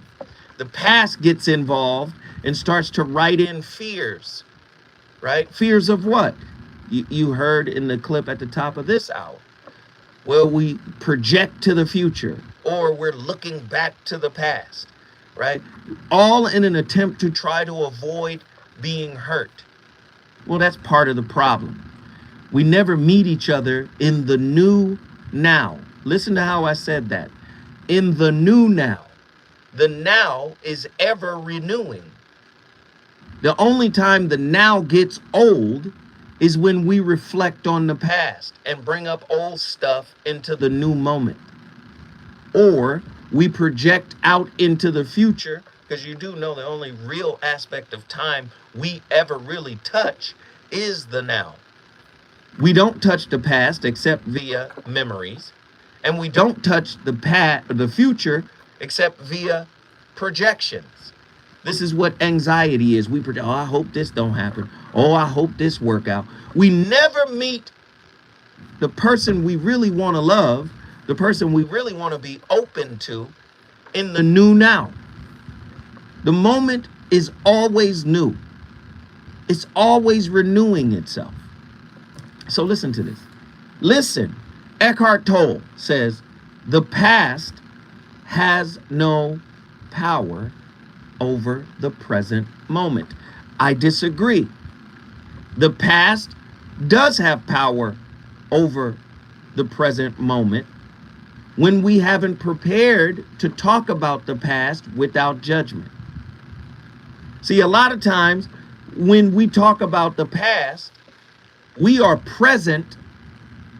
The past gets involved and starts to write in fears, right? Fears of what? You heard in the clip at the top of this hour. Well, we project to the future, or we're looking back to the past, right? All in an attempt to try to avoid being hurt. Well, that's part of the problem. We never meet each other in the new now. Listen to how I said that. In the new now. The now is ever renewing. The only time the now gets old is when we reflect on the past and bring up old stuff into the new moment. Or we project out into the future, because you do know the only real aspect of time we ever really touch is the now. We don't touch the past except via memories, and we don't touch the future except via projections. This is what anxiety is. We project, oh, I hope this don't happen. Oh, I hope this work out. We never meet the person we really want to love, the person we really want to be open to in the new now. The moment is always new. It's always renewing itself. So listen to this. Listen, Eckhart Tolle says, the past has no power over the present moment. I disagree. The past does have power over the present moment when we haven't prepared to talk about the past without judgment. See, a lot of times when we talk about the past, we are present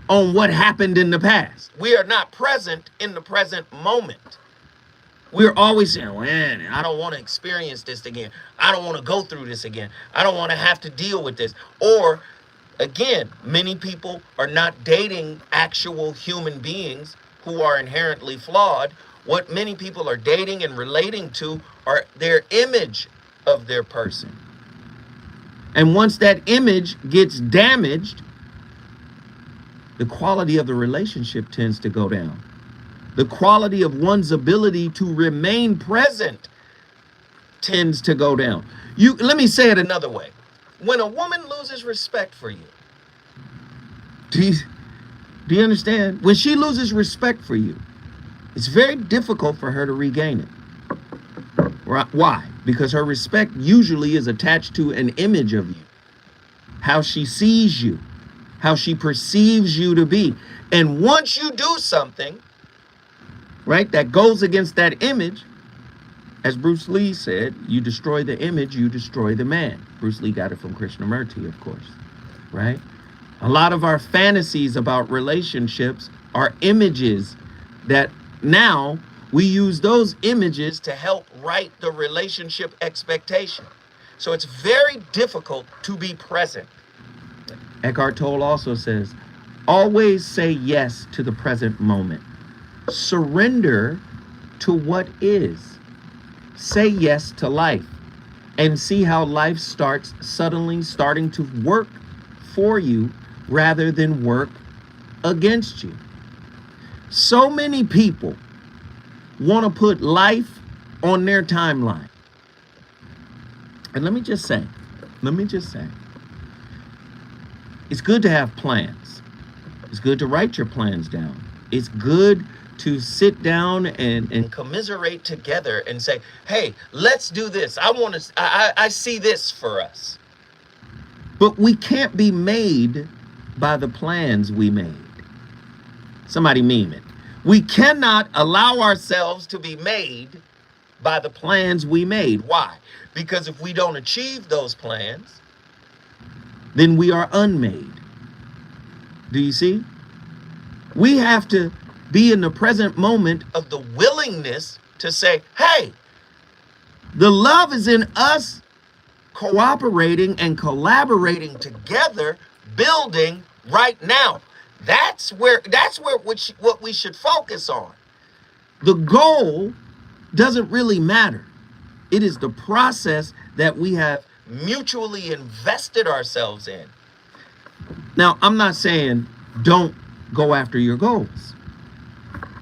on what happened in the past. We are not present in the present moment. We're always saying, well, man, I don't want to experience this again. I don't want to go through this again. I don't want to have to deal with this. Or, again, many people are not dating actual human beings who are inherently flawed. What many people are dating and relating to are their image of their person. And once that image gets damaged, the quality of the relationship tends to go down. The quality of one's ability to remain present tends to go down. Let me say it another way. When a woman loses respect for you, do you understand? When she loses respect for you, it's very difficult for her to regain it. Why? Because her respect usually is attached to an image of you, how she sees you, how she perceives you to be. And once you do something, right, that goes against that image, as Bruce Lee said, you destroy the image, you destroy the man. Bruce Lee got it from Krishnamurti, of course, right? A lot of our fantasies about relationships are images that now we use those images to help write the relationship expectation. So it's very difficult to be present. Eckhart Tolle also says, always say yes to the present moment. Surrender to what is. Say yes to life and see how life starts suddenly starting to work for you rather than work against you. So many people want to put life on their timeline. And let me just say, it's good to have plans. It's good to write your plans down. It's good to sit down and commiserate together and say, hey, let's do this. I see this for us. But we can't be made by the plans we made. Somebody meme it. We cannot allow ourselves to be made by the plans we made. Why? Because if we don't achieve those plans, then we are unmade. Do you see? We have to be in the present moment of the willingness to say, hey, the love is in us cooperating and collaborating together, building right now. That's what we should focus on. The goal doesn't really matter. It is the process that we have mutually invested ourselves in. Now, I'm not saying don't go after your goals.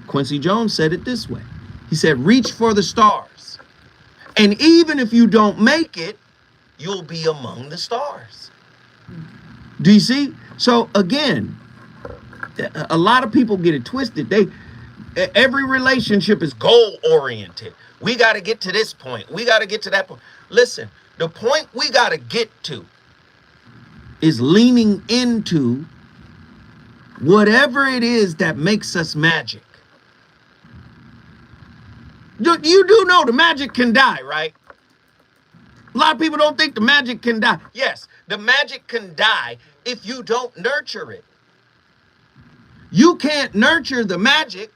Quincy Jones said it this way. He said, reach for the stars. And even if you don't make it, you'll be among the stars. Do you see? So again, a lot of people get it twisted. Every relationship is goal oriented. We got to get to this point. We got to get to that point. Listen, the point we got to get to is leaning into whatever it is that makes us magic. You do know the magic can die, right? A lot of people don't think the magic can die. Yes, the magic can die if you don't nurture it. You can't nurture the magic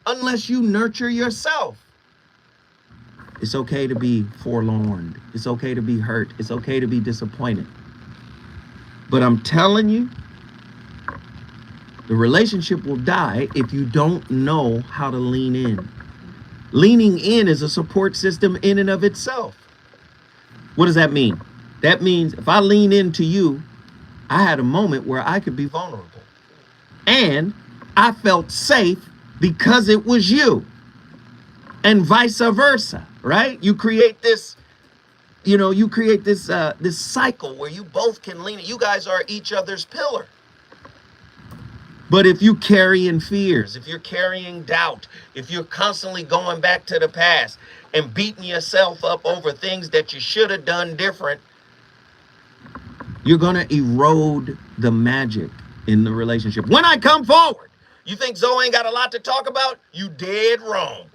unless you nurture yourself. It's okay to be forlorn. It's okay to be hurt. It's okay to be disappointed. But I'm telling you, the relationship will die if you don't know how to lean in. Leaning in is a support system in and of itself. What does that mean? That means if I lean into you, I had a moment where I could be vulnerable. And I felt safe because it was you. And vice versa, right? You create this, this cycle where you both can lean. You guys are each other's pillar. But if you're carrying fears, if you're carrying doubt, if you're constantly going back to the past and beating yourself up over things that you should have done different, you're going to erode the magic in the relationship. When I come forward, you think Zoe ain't got a lot to talk about? You dead wrong.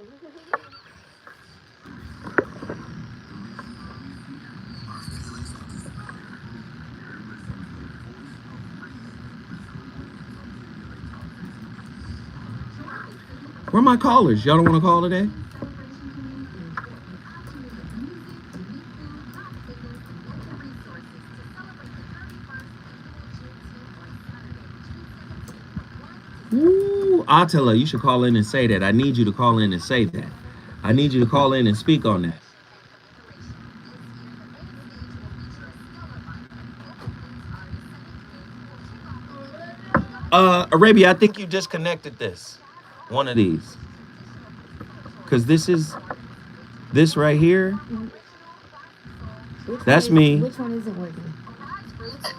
Where are my callers? Y'all don't want to call today? Ooh, I'll tell her you should call in and say that. I need you to call in and say that. I need you to call in and speak on that. Arabia, I think you disconnected this. One of these. Because this right here. That's me. Which one isn't working?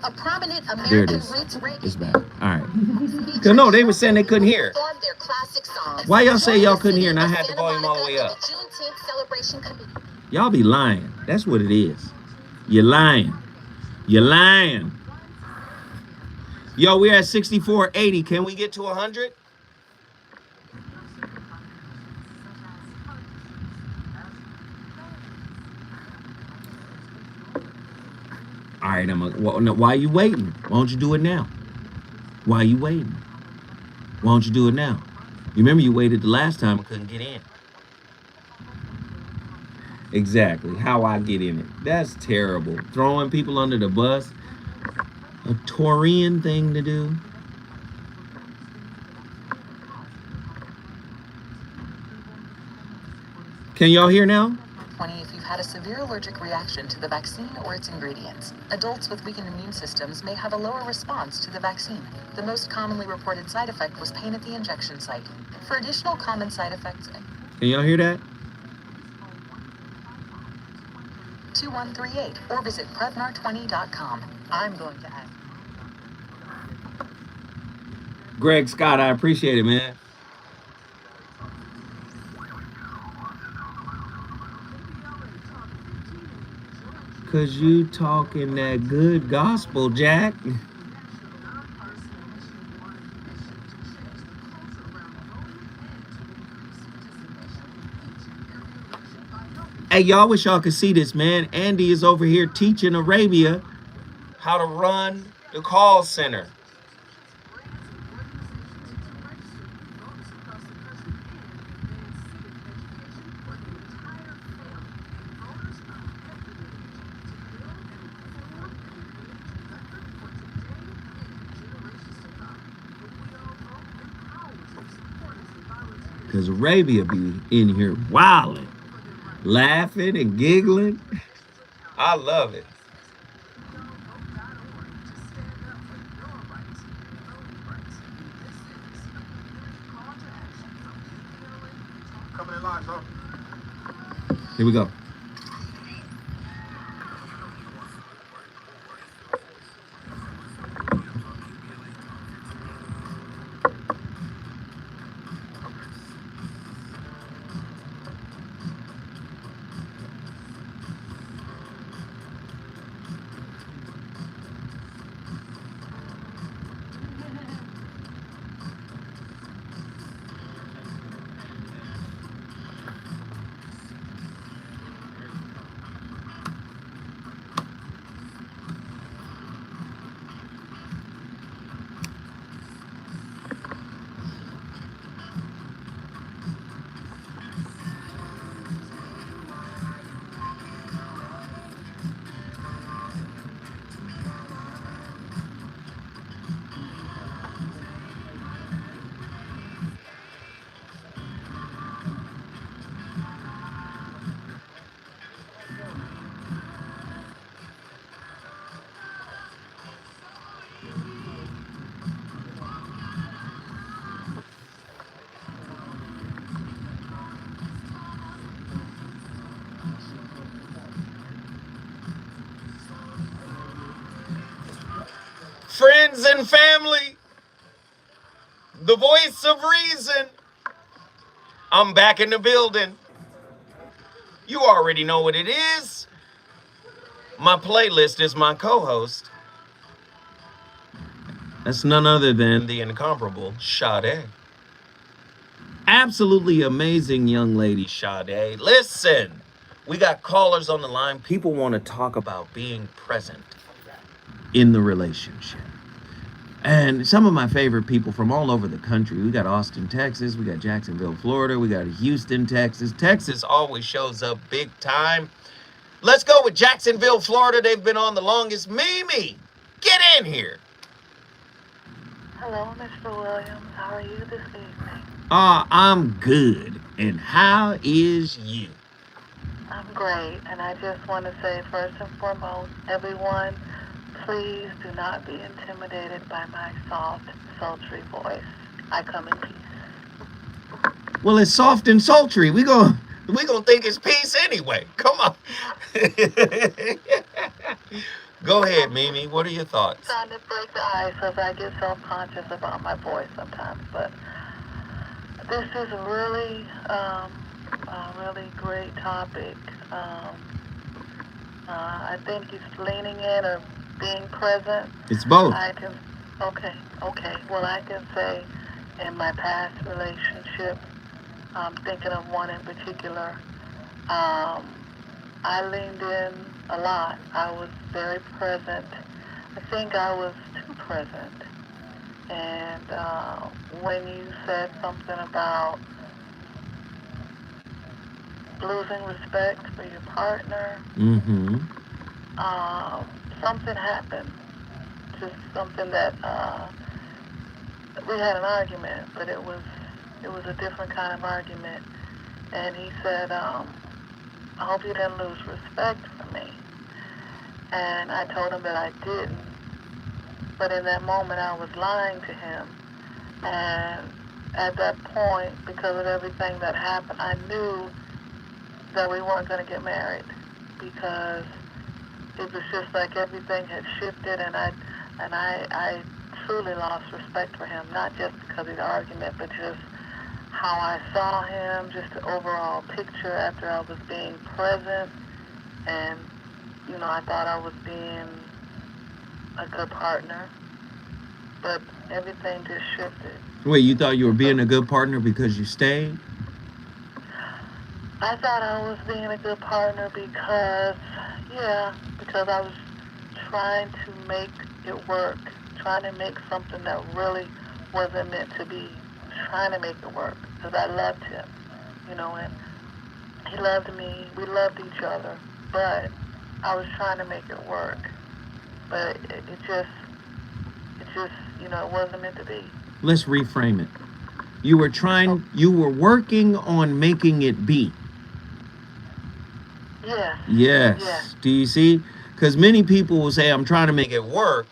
A prominent American there it is. roots It's back. All right. Because no, they were saying they couldn't hear. Why y'all say y'all couldn't hear and I had the volume all the way up? Y'all be lying. That's what it is. You're lying. You're lying. Yo, we're at 6480. Can we get to 100? All right, why are you waiting? Why don't you do it now? Why are you waiting? Why don't you do it now? You remember you waited the last time and couldn't get in. Exactly, how I get in it. That's terrible. Throwing people under the bus. A Taurian thing to do. Can y'all hear now? If you've had a severe allergic reaction to the vaccine or its ingredients. Adults with weakened immune systems may have a lower response to the vaccine. The most commonly reported side effect was pain at the injection site. For additional common side effects... Can y'all hear that? 2138 or visit Prevnar20.com. I'm going to ask. Greg Scott, I appreciate it, man. 'Cause you talking that good gospel, Jack. Hey, y'all wish y'all could see this, man. Andy is over here teaching Arabia how to run the call center. Because Arabia be in here wilding, laughing and giggling. I love it. Coming in live, bro. Here we go. Friends and family, the voice of reason. I'm back in the building. You already know what it is. My playlist is my co-host. That's none other than the incomparable Sade. Absolutely amazing young lady, Sade. Listen, we got callers on the line. People want to talk about being present in the relationship. And some of my favorite people from all over the country. We got Austin, Texas. We got Jacksonville, Florida. We got Houston, Texas. Texas always shows up big time. Let's go with Jacksonville, Florida. They've been on the longest. Mimi, get in here. Hello, Mr. Williams. How are you this evening? I'm good. And how is you? I'm great. And I just want to say, first and foremost, everyone, please do not be intimidated by my soft, sultry voice. I come in peace. Well, it's soft and sultry. We gonna think it's peace anyway. Come on. Go ahead, Mimi. What are your thoughts? I'm trying to break the ice because I get self-conscious about my voice sometimes. But this is a really great topic. I think he's leaning in or being present. It's both. Okay. Well, I can say in my past relationship, I'm thinking of one in particular, I leaned in a lot. I was very present. I think I was too present. And when you said something about losing respect for your partner, something happened. Just something that we had an argument, but it was a different kind of argument. And he said, I hope you didn't lose respect for me. And I told him that I didn't. But in that moment, I was lying to him. And at that point, because of everything that happened, I knew that we weren't going to get married, because it was just like everything had shifted, and I truly lost respect for him, not just because of the argument, but just how I saw him, just the overall picture after I was being present and I thought I was being a good partner, but everything just shifted. Wait, you thought you were being a good partner because you stayed? I thought I was being a good partner because I was trying to make it work, trying to make something that really wasn't meant to be, trying to make it work because I loved him, and he loved me. We loved each other, but I was trying to make it work. But it just, it wasn't meant to be. Let's reframe it. You were working on making it be. Yes. Do you see? Because many people will say, I'm trying to make it work,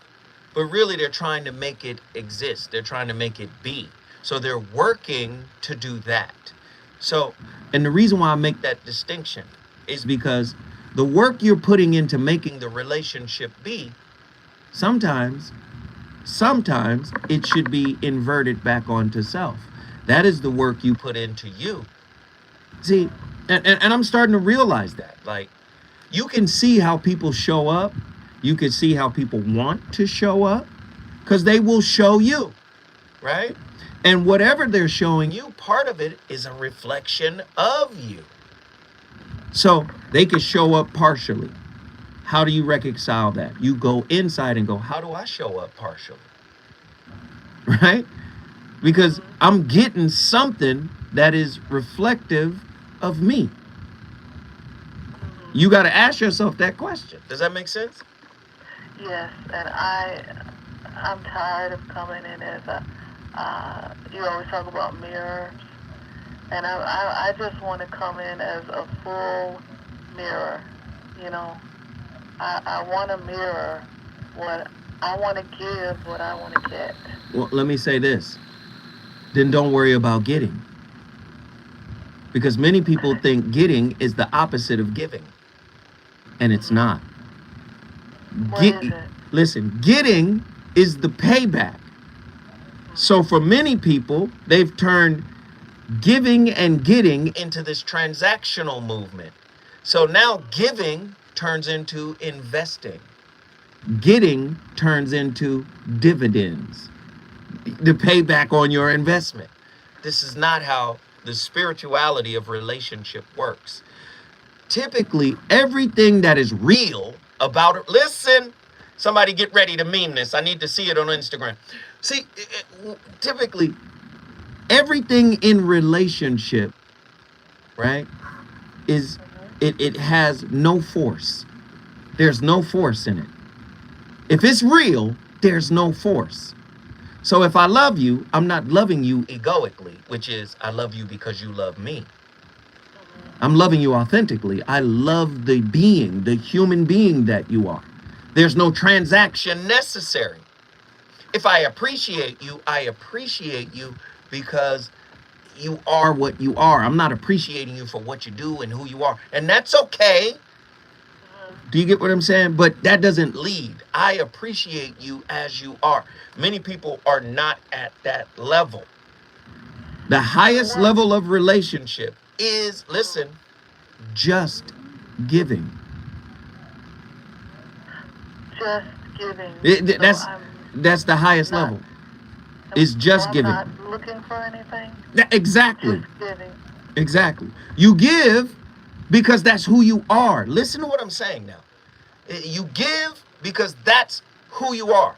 but really they're trying to make it exist. They're trying to make it be. So they're working to do that. So, and the reason why I make that distinction is because the work you're putting into making the relationship be, sometimes it should be inverted back onto self. That is the work you put into you. See, and I'm starting to realize that. Like, you can see how people show up. You can see how people want to show up because they will show you, right? And whatever they're showing you, part of it is a reflection of you. So they can show up partially. How do you reconcile that? You go inside and go, how do I show up partially? Right? Because I'm getting something that is reflective of me. You got to ask yourself that question. Does that make sense? Yes, and I'm tired of coming in as you always talk about mirrors, and I just want to come in as a full mirror, I want to mirror what I want to give, what I want to get. Well, let me say this. Then don't worry about getting. Because many people think getting is the opposite of giving. And it's not. What is it? Listen, getting is the payback. So for many people, they've turned giving and getting into this transactional movement. So now giving turns into investing. Getting turns into dividends. The payback on your investment. This is not how the spirituality of relationship works. Typically, everything that is real about it, listen, somebody get ready to meme this. I need to see it on Instagram. See, typically, everything in relationship, right, is it has no force. There's no force in it. If it's real, there's no force. So if I love you, I'm not loving you egoically, which is I love you because you love me. I'm loving you authentically. I love the being, the human being that you are. There's no transaction necessary. If I appreciate you because you are what you are. I'm not appreciating you for what you do and who you are. And that's okay. Do you get what I'm saying? But that doesn't lead. I appreciate you as you are. Many people are not at that level. The highest level of relationship is, listen, just giving. Just giving. That's the highest level. It's just giving. I'm not looking for anything. Exactly. Just giving. Exactly. You give because that's who you are. Listen to what I'm saying now. You give because that's who you are.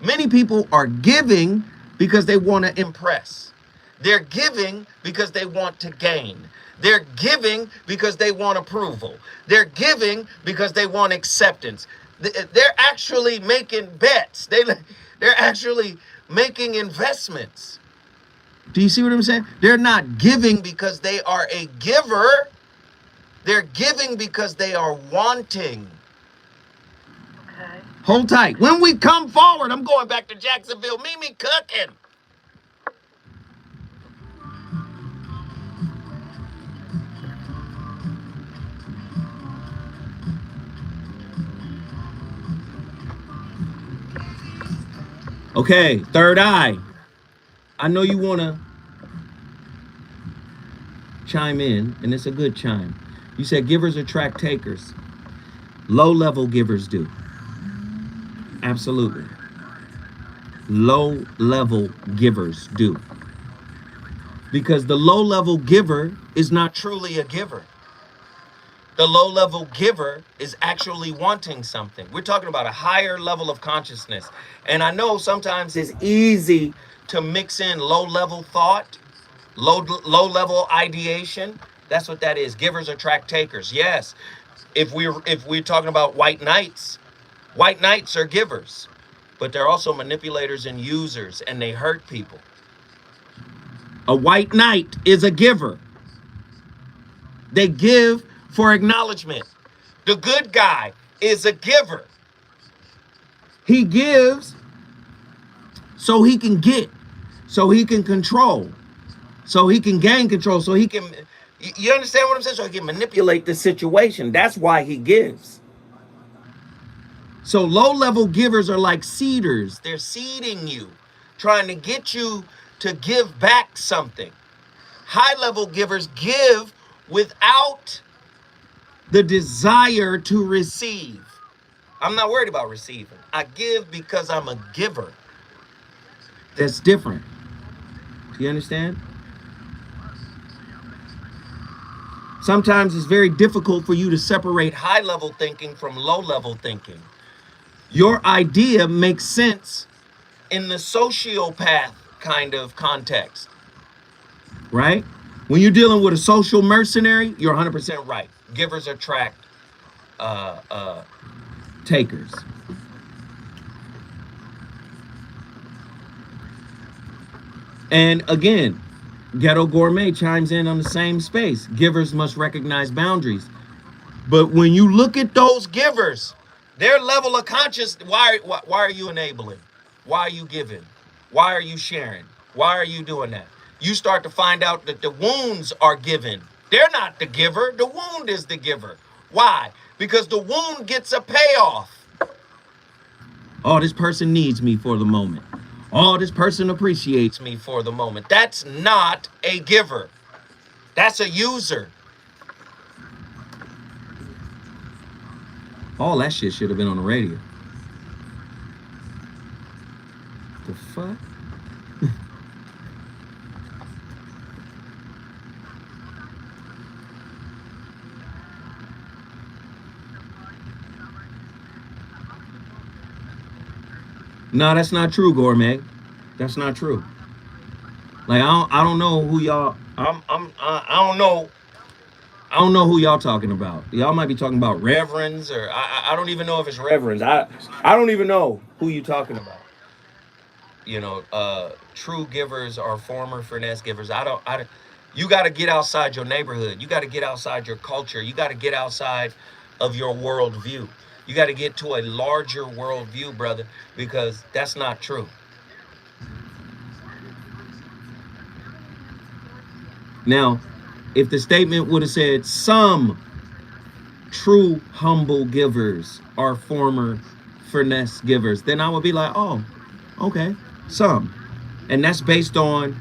Many people are giving because they want to impress. They're giving because they want to gain. They're giving because they want approval. They're giving because they want acceptance. They're actually making bets. They're actually making investments. Do you see what I'm saying? They're not giving because they are a giver. They're giving because they are wanting. Okay. Hold tight. When we come forward, I'm going back to Jacksonville. Mimi cooking. Okay, third eye. I know you want to chime in, and it's a good chime. You said givers attract takers. Low-level givers do. Absolutely. Low-level givers do. Because the low-level giver is not truly a giver. The low-level giver is actually wanting something. We're talking about a higher level of consciousness. And I know sometimes it's easy to mix in low-level thought, low-level ideation. That's what that is. Givers attract takers. Yes. If we're talking about white knights are givers, but they're also manipulators and users, and they hurt people. A white knight is a giver. They give for acknowledgement. The good guy is a giver. He gives so he can get, so he can control, so he can gain control, so he can, you understand what I'm saying? So he can manipulate the situation. That's why he gives. So low-level givers are like seeders. They're seeding you, trying to get you to give back something. High-level givers give without the desire to receive. I'm not worried about receiving. I give because I'm a giver. That's different. Do you understand? Sometimes it's very difficult for you to separate high-level thinking from low-level thinking. Your idea makes sense in the sociopath kind of context, right? When you're dealing with a social mercenary, you're 100% right. Givers attract takers. And again, Ghetto Gourmet chimes in on the same space. Givers must recognize boundaries. But when you look at those givers, their level of consciousness, why are you enabling? Why are you giving? Why are you sharing? Why are you doing that? You start to find out that the wounds are given. They're not the giver. The wound is the giver. Why? Because the wound gets a payoff. Oh, this person needs me for the moment. Oh, this person appreciates me for the moment. That's not a giver. That's a user. All that shit should have been on the radio. The fuck? No, that's not true, Gourmet. That's not true. Like I don't know who y'all. I don't know who y'all talking about. Y'all might be talking about reverends, or I don't even know if it's reverends. I don't even know who you talking about. You know, true givers are former finesse givers. You got to get outside your neighborhood. You got to get outside your culture. You got to get outside of your worldview. You got to get to a larger worldview, brother, because that's not true. Now, if the statement would have said some true humble givers are former finesse givers, then I would be like, oh, okay, some. And that's based on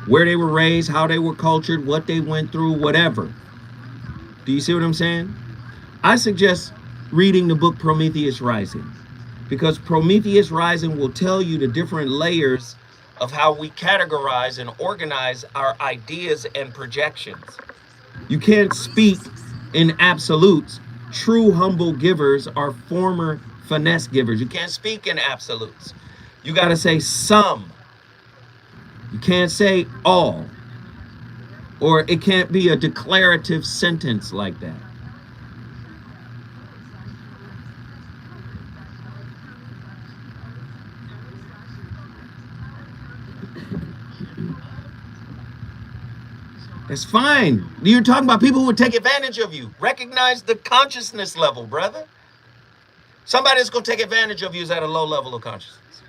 where they were raised, how they were cultured, what they went through, whatever. Do you see what I'm saying? I suggest reading the book Prometheus Rising, because Prometheus Rising will tell you the different layers of how we categorize and organize our ideas and projections. You can't speak in absolutes. True humble givers are former finesse givers. You can't speak in absolutes. You got to say some. You can't say all. Or it can't be a declarative sentence like that. That's fine. You're talking about people who would take advantage of you. Recognize the consciousness level, brother. Somebody that's going to take advantage of you is at a low level of consciousness.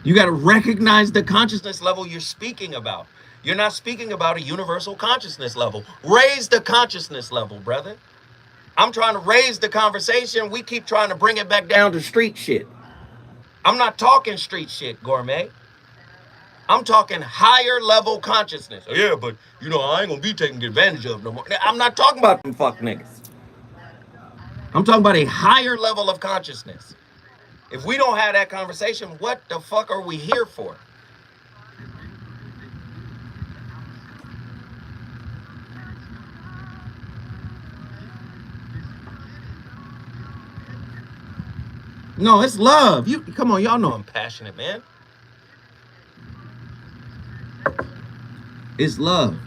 You got to recognize the consciousness level you're speaking about. You're not speaking about a universal consciousness level. Raise the consciousness level, brother. I'm trying to raise the conversation. We keep trying to bring it back down to street shit. I'm not talking street shit, Gourmet. I'm talking higher level consciousness. Oh, yeah, but, you know, I ain't going to be taken advantage of no more. I'm not talking about them fuck niggas. I'm talking about a higher level of consciousness. If we don't have that conversation, what the fuck are we here for? No, it's love. You come on, y'all know I'm passionate, man. It's love.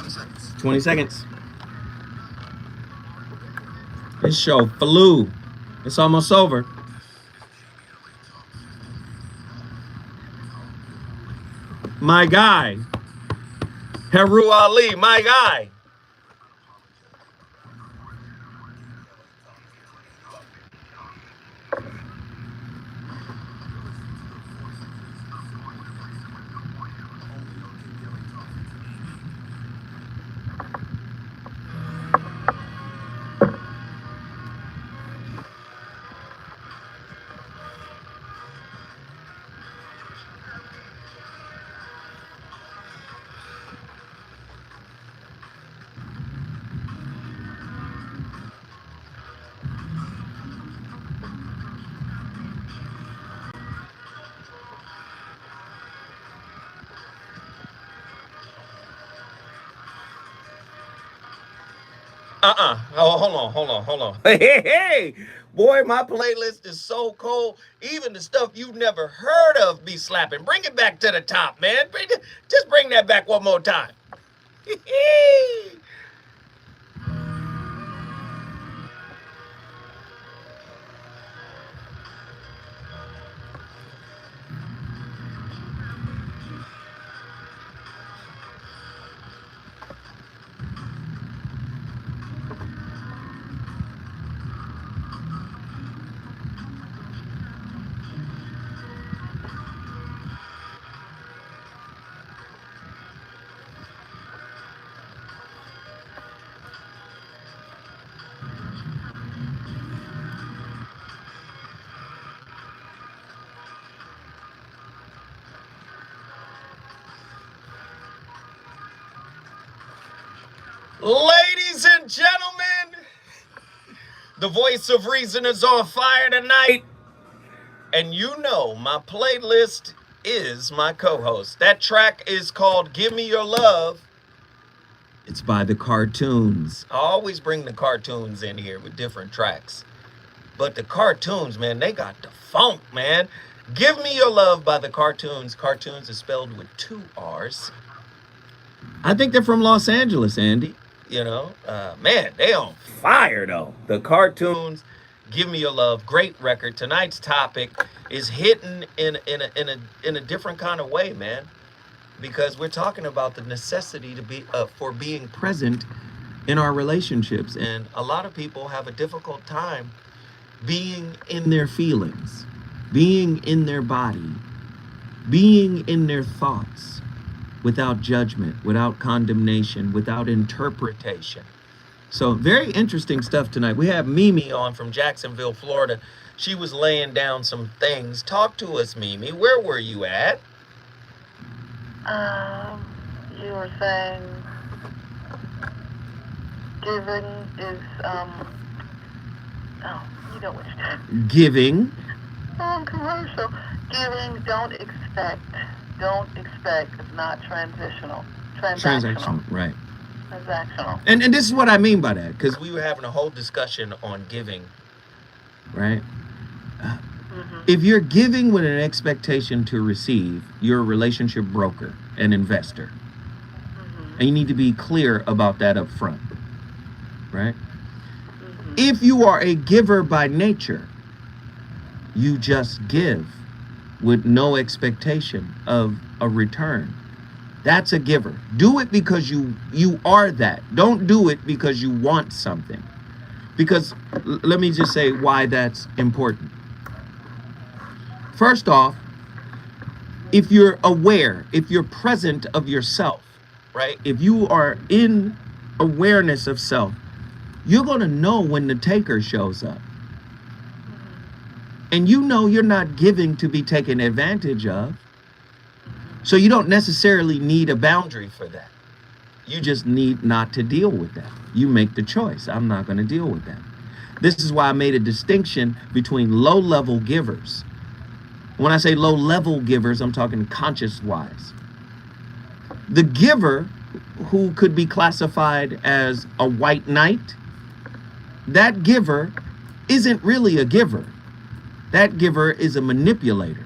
Seconds. 20 seconds. This show flew. It's almost over. My guy. Heru Ali, my guy. Oh, hold on. Hey. Boy, my playlist is so cold. Even the stuff you've never heard of be slapping. Bring it back to the top, man. Just bring that back one more time. Ladies and gentlemen, the voice of reason is on fire tonight. And you know my playlist is my co-host. That track is called Give Me Your Love. It's by the Cartoons. I always bring the Cartoons in here with different tracks. But the Cartoons, man, they got the funk, man. Give Me Your Love by the Cartoons. Cartoons is spelled with 2 R's. I think they're from Los Angeles, Andy. You know, man, they on fire though. The Cartoons, Give Me Your Love, great record. Tonight's topic is hitting in a different kind of way, man, because we're talking about the necessity to be for being present in our relationships, and a lot of people have a difficult time being in their feelings, being in their body, being in their thoughts. Without judgment, without condemnation, without interpretation. So very interesting stuff tonight. We have Mimi on from Jacksonville, Florida. She was laying down some things. Talk to us, Mimi. Where were you at? You were saying giving is, you know what you're doing. Giving. Commercial. Giving, don't expect, it's not transitional. Transactional, right. Transactional. And this is what I mean by that, because we were having a whole discussion on giving, right? If you're giving with an expectation to receive, you're a relationship broker, an investor. And you need to be clear about that up front, right? If you are a giver by nature, you just give with no expectation of a return. That's a giver. Do it because you are that. Don't do it because you want something. Because let me just say why that's important. First off, if you're aware, if you're present of yourself, right? If you are in awareness of self, you're going to know when the taker shows up. And you know you're not giving to be taken advantage of. So you don't necessarily need a boundary for that. You just need not to deal with that. You make the choice. I'm not going to deal with that. This is why I made a distinction between low-level givers. When I say low-level givers, I'm talking conscious-wise. The giver, who could be classified as a white knight, that giver isn't really a giver. That giver is a manipulator.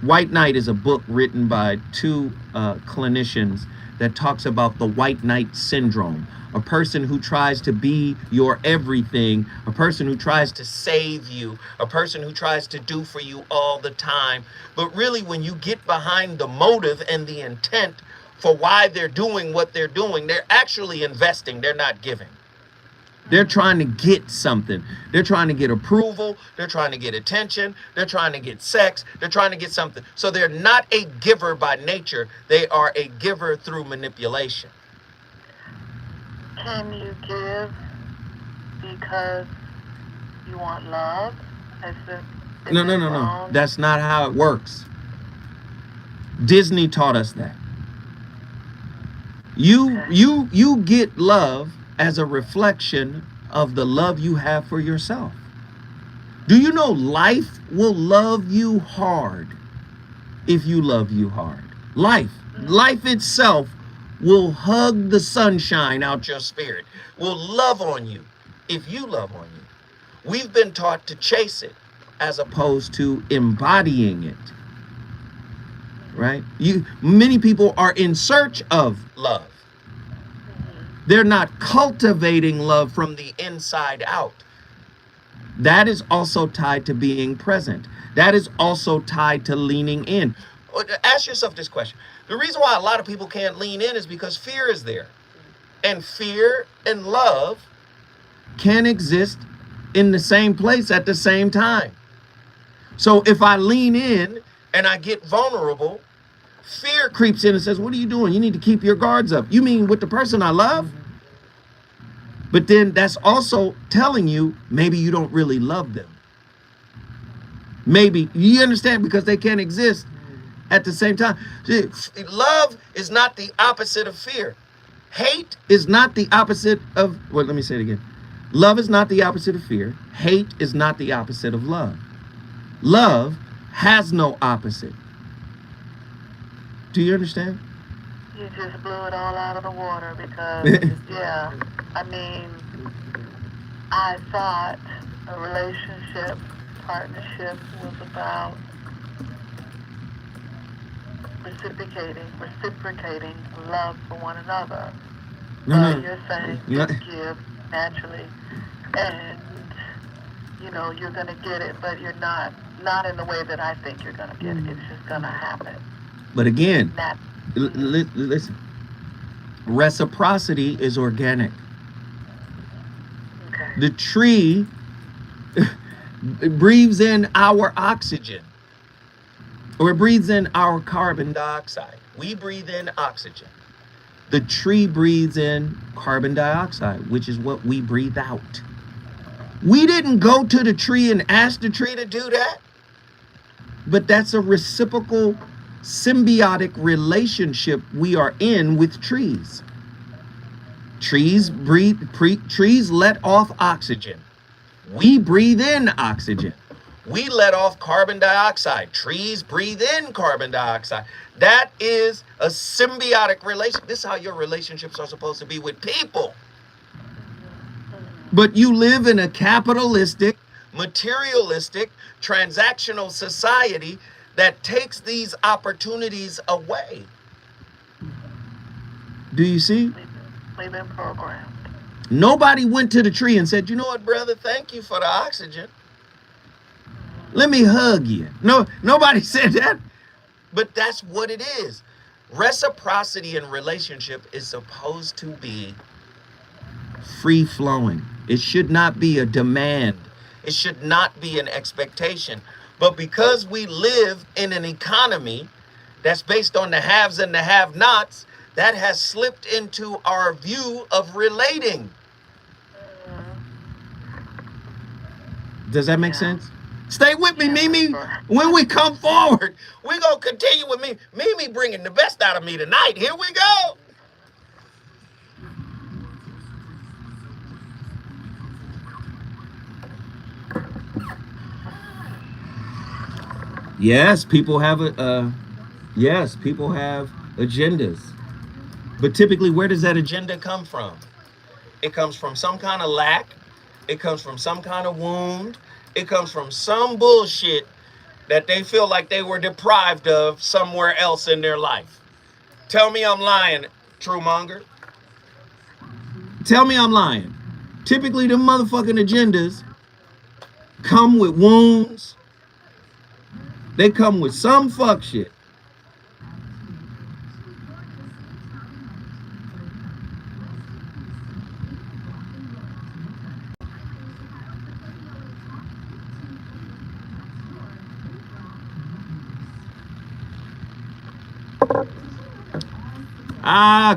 White Knight is a book written by two clinicians that talks about the white knight syndrome. A person who tries to be your everything, a person who tries to save you, a person who tries to do for you all the time. But really, when you get behind the motive and the intent for why they're doing what they're doing, they're actually investing, they're not giving. They're trying to get something. They're trying to get approval. They're trying to get attention. They're trying to get sex. They're trying to get something. So they're not a giver by nature. They are a giver through manipulation. Can you give because you want love? No. That's not how it works. Disney taught us that. You get love as a reflection of the love you have for yourself. Do you know life will love you hard if you love you hard? Life itself will hug the sunshine out your spirit, will love on you if you love on you. We've been taught to chase it as opposed to embodying it. Right? Many people are in search of love. They're not cultivating love from the inside out. That is also tied to being present. That is also tied to leaning in. Ask yourself this question. The reason why a lot of people can't lean in is because fear is there. And fear and love can exist in the same place at the same time. So if I lean in and I get vulnerable, fear creeps in and says, what are you doing? You need to keep your guards up. You mean with the person I love? But then that's also telling you maybe you don't really love them. Maybe, you understand, because they can't exist at the same time. Love is not the opposite of fear. Hate is not the opposite of, well, let me say it again. Love is not the opposite of fear. Hate is not the opposite of love. Love has no opposite. Do you understand? You just blew it all out of the water because, yeah, I mean, I thought a relationship, partnership was about reciprocating love for one another. But you're saying you give naturally, and, you know, you're going to get it, but you're not in the way that I think you're going to get it. It's just going to happen. But again, listen, reciprocity is organic. Okay. The tree breathes in our oxygen, or it breathes in our carbon dioxide. We breathe in oxygen. The tree breathes in carbon dioxide, which is what we breathe out. We didn't go to the tree and ask the tree to do that, but that's a reciprocal, symbiotic relationship we are in with trees. Trees let off oxygen. We breathe in oxygen. We let off carbon dioxide. Trees breathe in carbon dioxide. That is a symbiotic relationship. This is how your relationships are supposed to be with people. But you live in a capitalistic, materialistic, transactional society that takes these opportunities away. Do you see? We've been programmed. Nobody went to the tree and said, you know what, brother, thank you for the oxygen. Let me hug you. No, nobody said that. But that's what it is. Reciprocity in relationship is supposed to be free flowing. It should not be a demand. It should not be an expectation. But because we live in an economy that's based on the haves and the have-nots, that has slipped into our view of relating. Does that make sense? Stay with me, Mimi. When we come forward, we're going to continue with me. Mimi bringing the best out of me tonight. Here we go. Yes, people have people have agendas. But typically, where does that agenda come from? It comes from some kind of lack. It comes from some kind of wound. It comes from some bullshit that they feel like they were deprived of somewhere else in their life. Tell me I'm lying, true monger. Tell me I'm lying. Typically, the motherfucking agendas come with wounds. They come with some fuck shit.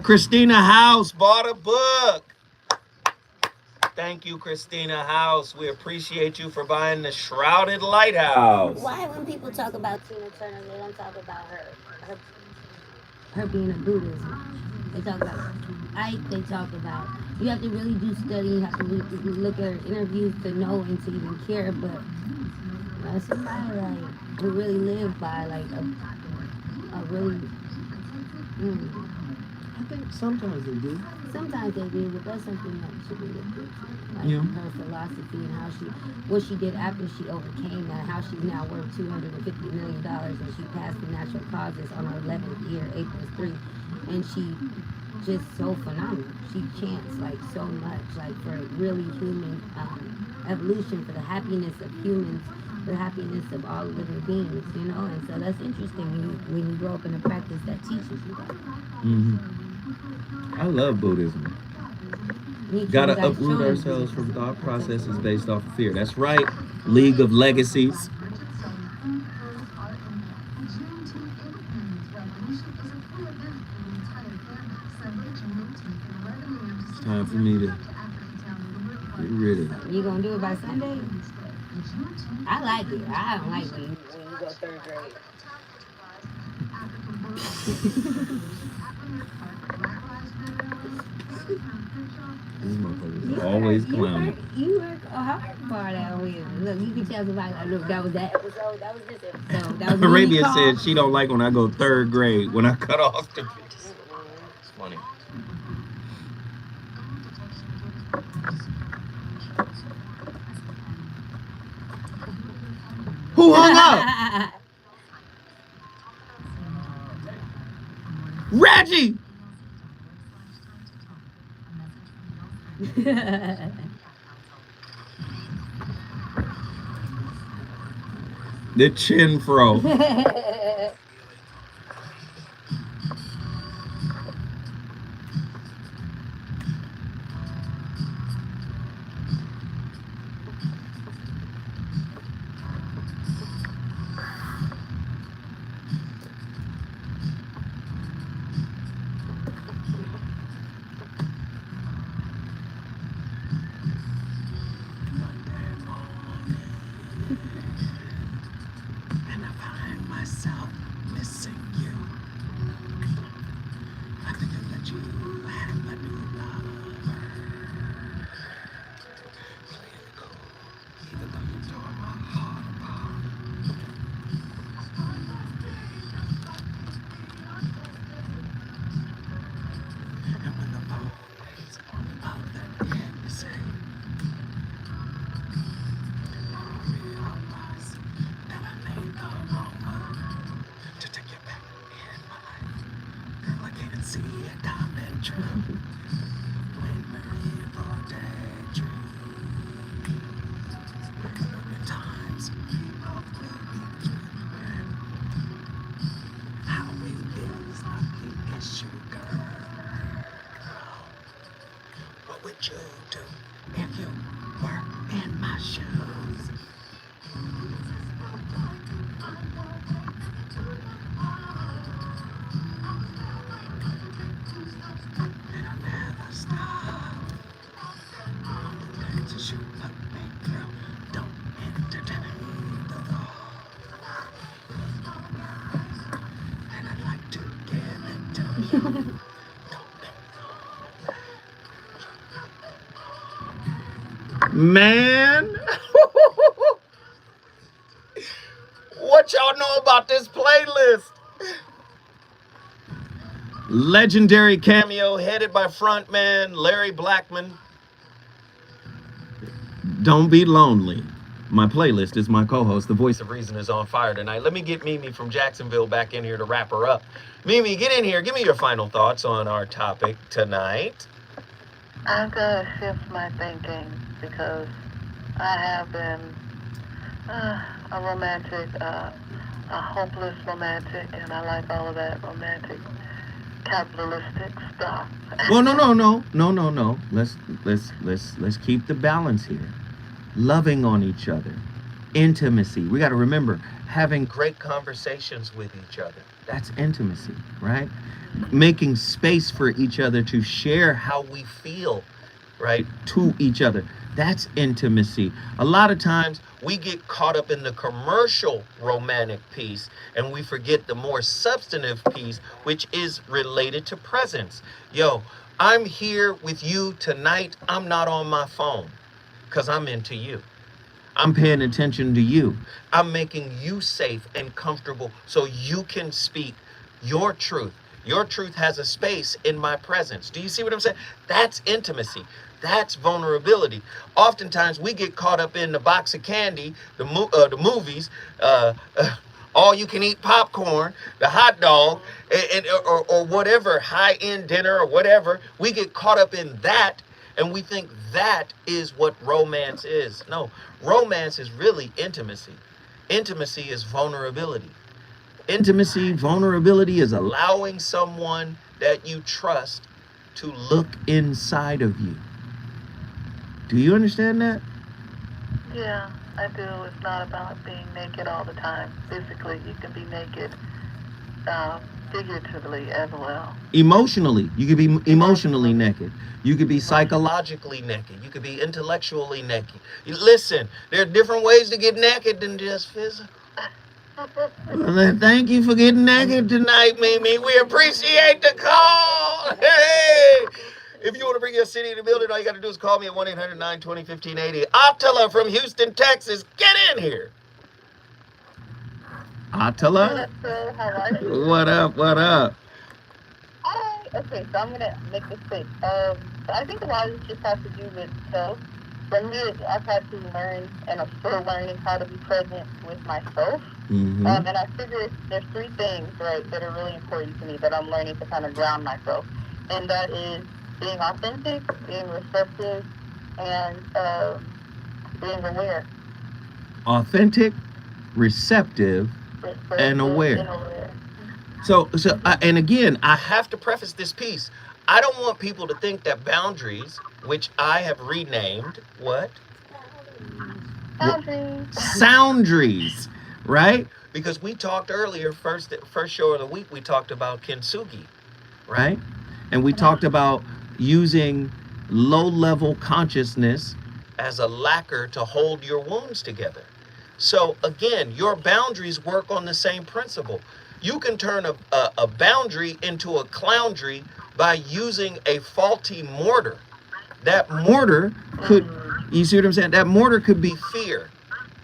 Christina House bought a book. Thank you, Christina House. We appreciate you for buying The Shrouded Lighthouse. Why, when people talk about Tina Turner, they don't talk about her being a Buddhism? They talk about Ike. They talk about, you have to really do study. You have to look at her interviews to know and to even care. But somebody like who really lived by like a really. I think sometimes they do. Sometimes they do, but that's something that should be looked into. Like her philosophy and what she did after she overcame that, how she's now worth $250 million, and she passed the natural causes on her 11th year, April 3. And she just so phenomenal. She chants like so much, like for really human evolution, for the happiness of humans, for the happiness of all living beings, you know? And so that's interesting when you grow up in a practice that teaches you that. Mm-hmm. I love Buddhism. Gotta uproot ourselves from thought processes based off of fear. That's right. League of Legacies. It's time for me to get rid of it. You gonna do it by Sunday? I like it. I don't like when you go third grade. These motherfuckers always clowning. You work hard for that with. Look, you can tell somebody, like, look, that was that episode, that was this episode. That was Arabia said she don't like when I go third grade, when I cut off the piece. It's funny. Who hung up? Reggie! The chin fro. What would you do if you were in my shoes? And I never Man, what y'all know about this playlist? Legendary cameo headed by frontman Larry Blackman. Don't be lonely. My playlist is my co-host. The voice of reason is on fire tonight. Let me get Mimi from Jacksonville back in here to wrap her up. Mimi, get in here. Give me your final thoughts on our topic tonight. I'm going to shift my thinking because I have been a romantic, a hopeless romantic, and I like all of that romantic capitalistic stuff. Well, no. Let's keep the balance here. Loving on each other, intimacy. We got to remember having great conversations with each other. That's intimacy, right? Making space for each other to share how we feel, right, to each other. That's intimacy. A lot of times we get caught up in the commercial romantic piece and we forget the more substantive piece, which is related to presence. Yo, I'm here with you tonight. I'm not on my phone because I'm into you. I'm paying attention to you. I'm making you safe and comfortable so you can speak your truth. Your truth has a space in my presence. Do you see what I'm saying? That's intimacy. That's vulnerability. Oftentimes we get caught up in the box of candy, the movies, all you can eat popcorn, the hot dog, or whatever, high-end dinner or whatever. We get caught up in that and we think that is what romance is. No, romance is really intimacy. Intimacy is vulnerability. Intimacy, vulnerability is allowing someone that you trust to look inside of you. Do you understand that? Yeah, I do. It's not about being naked all the time. Physically, you can be naked, figuratively as well. Emotionally, you could be emotionally naked. You could be psychologically naked. You could be intellectually naked. Listen, there are different ways to get naked than just physical. Well, thank you for getting naked tonight, Mimi. We appreciate the call. Hey! If you want to bring your city in the building, all you got to do is call me at 1-800-920-1580. Attila from Houston, Texas. Get in here. Attila? What up? What up? Okay, so I'm going to make this quick. I think a lot of this just has to do with self. For me, I've had to learn, and I'm still learning how to be present with myself. Mm-hmm. And I figure there's three things, right, that are really important to me that I'm learning to kind of ground myself. And that is being authentic, being receptive, and being aware. Authentic, receptive, and aware. So, and again, I have to preface this piece. I don't want people to think that boundaries, which I have renamed, what? Boundaries. Soundries, right? Because we talked earlier, first show of the week, we talked about kintsugi, right? And we talked about using low-level consciousness as a lacquer to hold your wounds together. So again, your boundaries work on the same principle. You can turn a boundary into a cloundry by using a faulty mortar. That mortar could, you see what I'm saying? That mortar could be fear.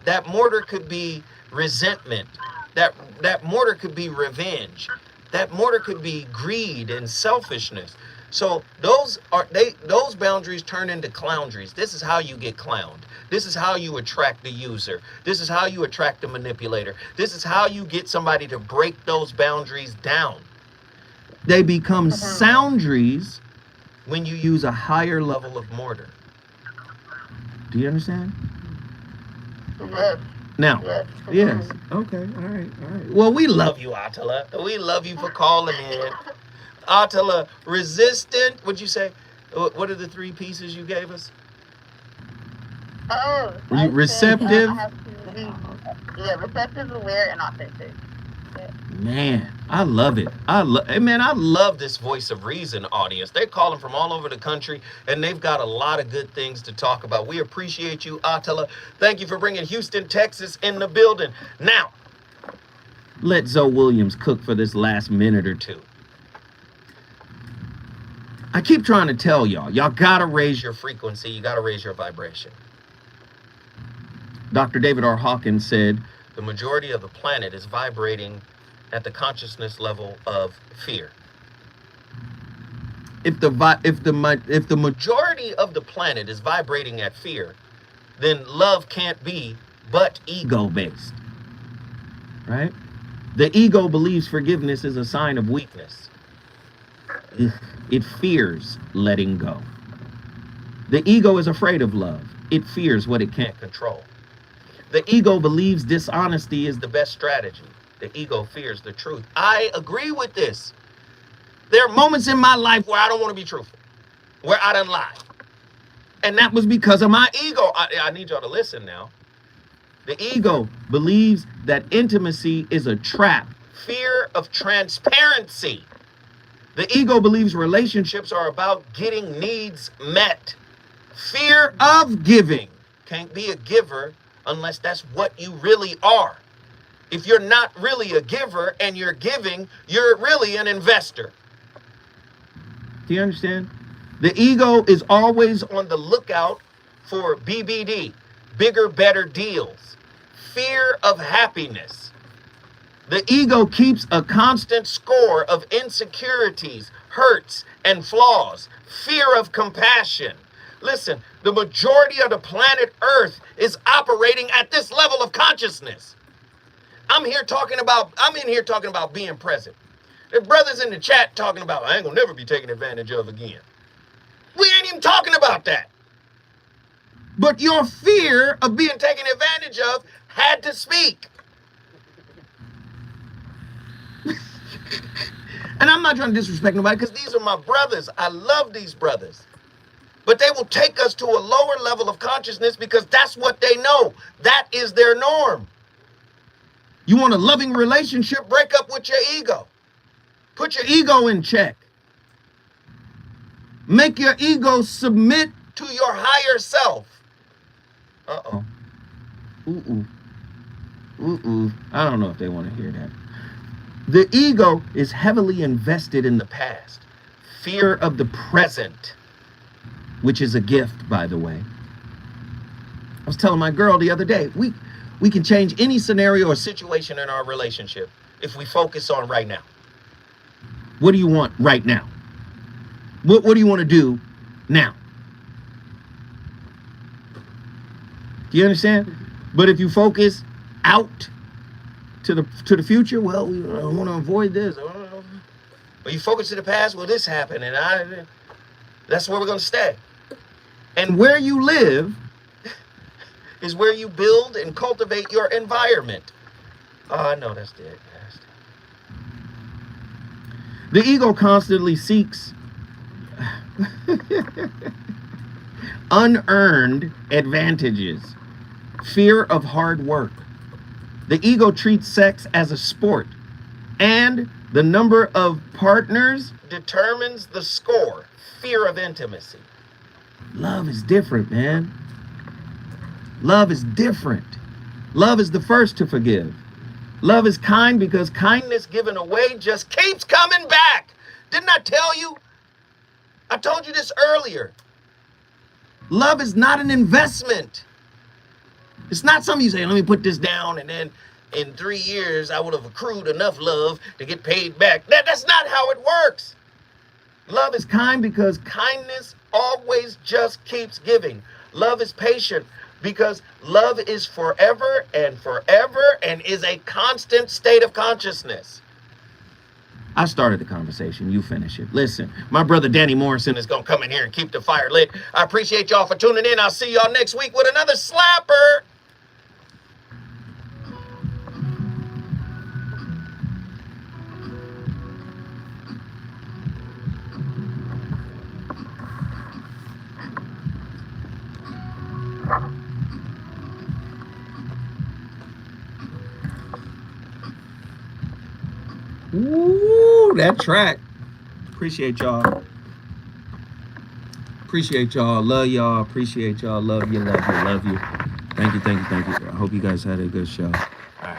That mortar could be resentment. That mortar could be revenge. That mortar could be greed and selfishness. So those boundaries turn into cloundries. This is how you get clowned. This is how you attract the user. This is how you attract the manipulator. This is how you get somebody to break those boundaries down. They become soundries when you use a higher level of mortar. Do you understand? Yes. Now, Yes. Okay, all right. Well, we love you, Attila. We love you for calling in. Attila, resistant, what'd you say? What are the three pieces you gave us? Oh. Receptive? Receptive, aware, and authentic. Yeah. Man, I love it. I love this voice of reason audience. They're calling from all over the country, and they've got a lot of good things to talk about. We appreciate you, Attila. Thank you for bringing Houston, Texas in the building. Now, let Zoe Williams cook for this last minute or two. I keep trying to tell y'all gotta raise your frequency. You gotta raise your vibration. Dr. David R. Hawkins said the majority of the planet is vibrating at the consciousness level of fear. If the majority of the planet is vibrating at fear, then love can't be but ego-based, right? The ego believes forgiveness is a sign of weakness. It fears letting go. The ego is afraid of love. It fears what it can't control. The ego believes dishonesty is the best strategy. The ego fears the truth. I agree with this. There are moments in my life where I don't want to be truthful, where I done lie. And that was because of my ego. I need y'all to listen now. The ego believes that intimacy is a trap. Fear of transparency. The ego believes relationships are about getting needs met. Fear of giving. Can't be a giver unless that's what you really are. If you're not really a giver and you're giving, you're really an investor. Do you understand? The ego is always on the lookout for BBD, bigger, better deals. Fear of happiness. The ego keeps a constant score of insecurities, hurts, and flaws. Fear of compassion. Listen, the majority of the planet Earth is operating at this level of consciousness. I'm in here talking about being present. There's brothers in the chat talking about, I ain't gonna never be taken advantage of again. We ain't even talking about that. But your fear of being taken advantage of had to speak. And I'm not trying to disrespect nobody because these are my brothers. I love these brothers. But they will take us to a lower level of consciousness because that's what they know. That is their norm. You want a loving relationship? Break up with your ego. Put your ego in check. Make your ego submit to your higher self. Uh-oh. Ooh-ooh. Ooh-ooh. I don't know if they want to hear that. The ego is heavily invested in the past. Fear of the present, which is a gift, by the way. I was telling my girl the other day, we can change any scenario or situation in our relationship if we focus on right now. What do you want right now? What do you want to do now? Do you understand? But if you focus out to the future, well, I want to avoid this. But you focus to the past, well, this happened, and that's where we're going to stay. And where you live is where you build and cultivate your environment. Oh, I know that's dead. The ego constantly seeks unearned advantages. Fear of hard work. The ego treats sex as a sport, and the number of partners determines the score. Fear of intimacy. Love is different, man. Love is different. Love is the first to forgive. Love is kind because kindness given away just keeps coming back. Didn't I tell you? I told you this earlier. Love is not an investment. It's not something you say, let me put this down, and then in 3 years I would have accrued enough love to get paid back. That's not how it works. Love is kind because kindness always just keeps giving. Love is patient because love is forever and is a constant state of consciousness. I started the conversation. You finish it. Listen, my brother Danny Morrison is going to come in here and keep the fire lit. I appreciate y'all for tuning in. I'll see y'all next week with another slapper. Ooh, that track. Appreciate y'all. Appreciate y'all. Love y'all. Appreciate y'all. Love you. Love you. Love you. Thank you. Thank you. Thank you. I hope you guys had a good show. All right.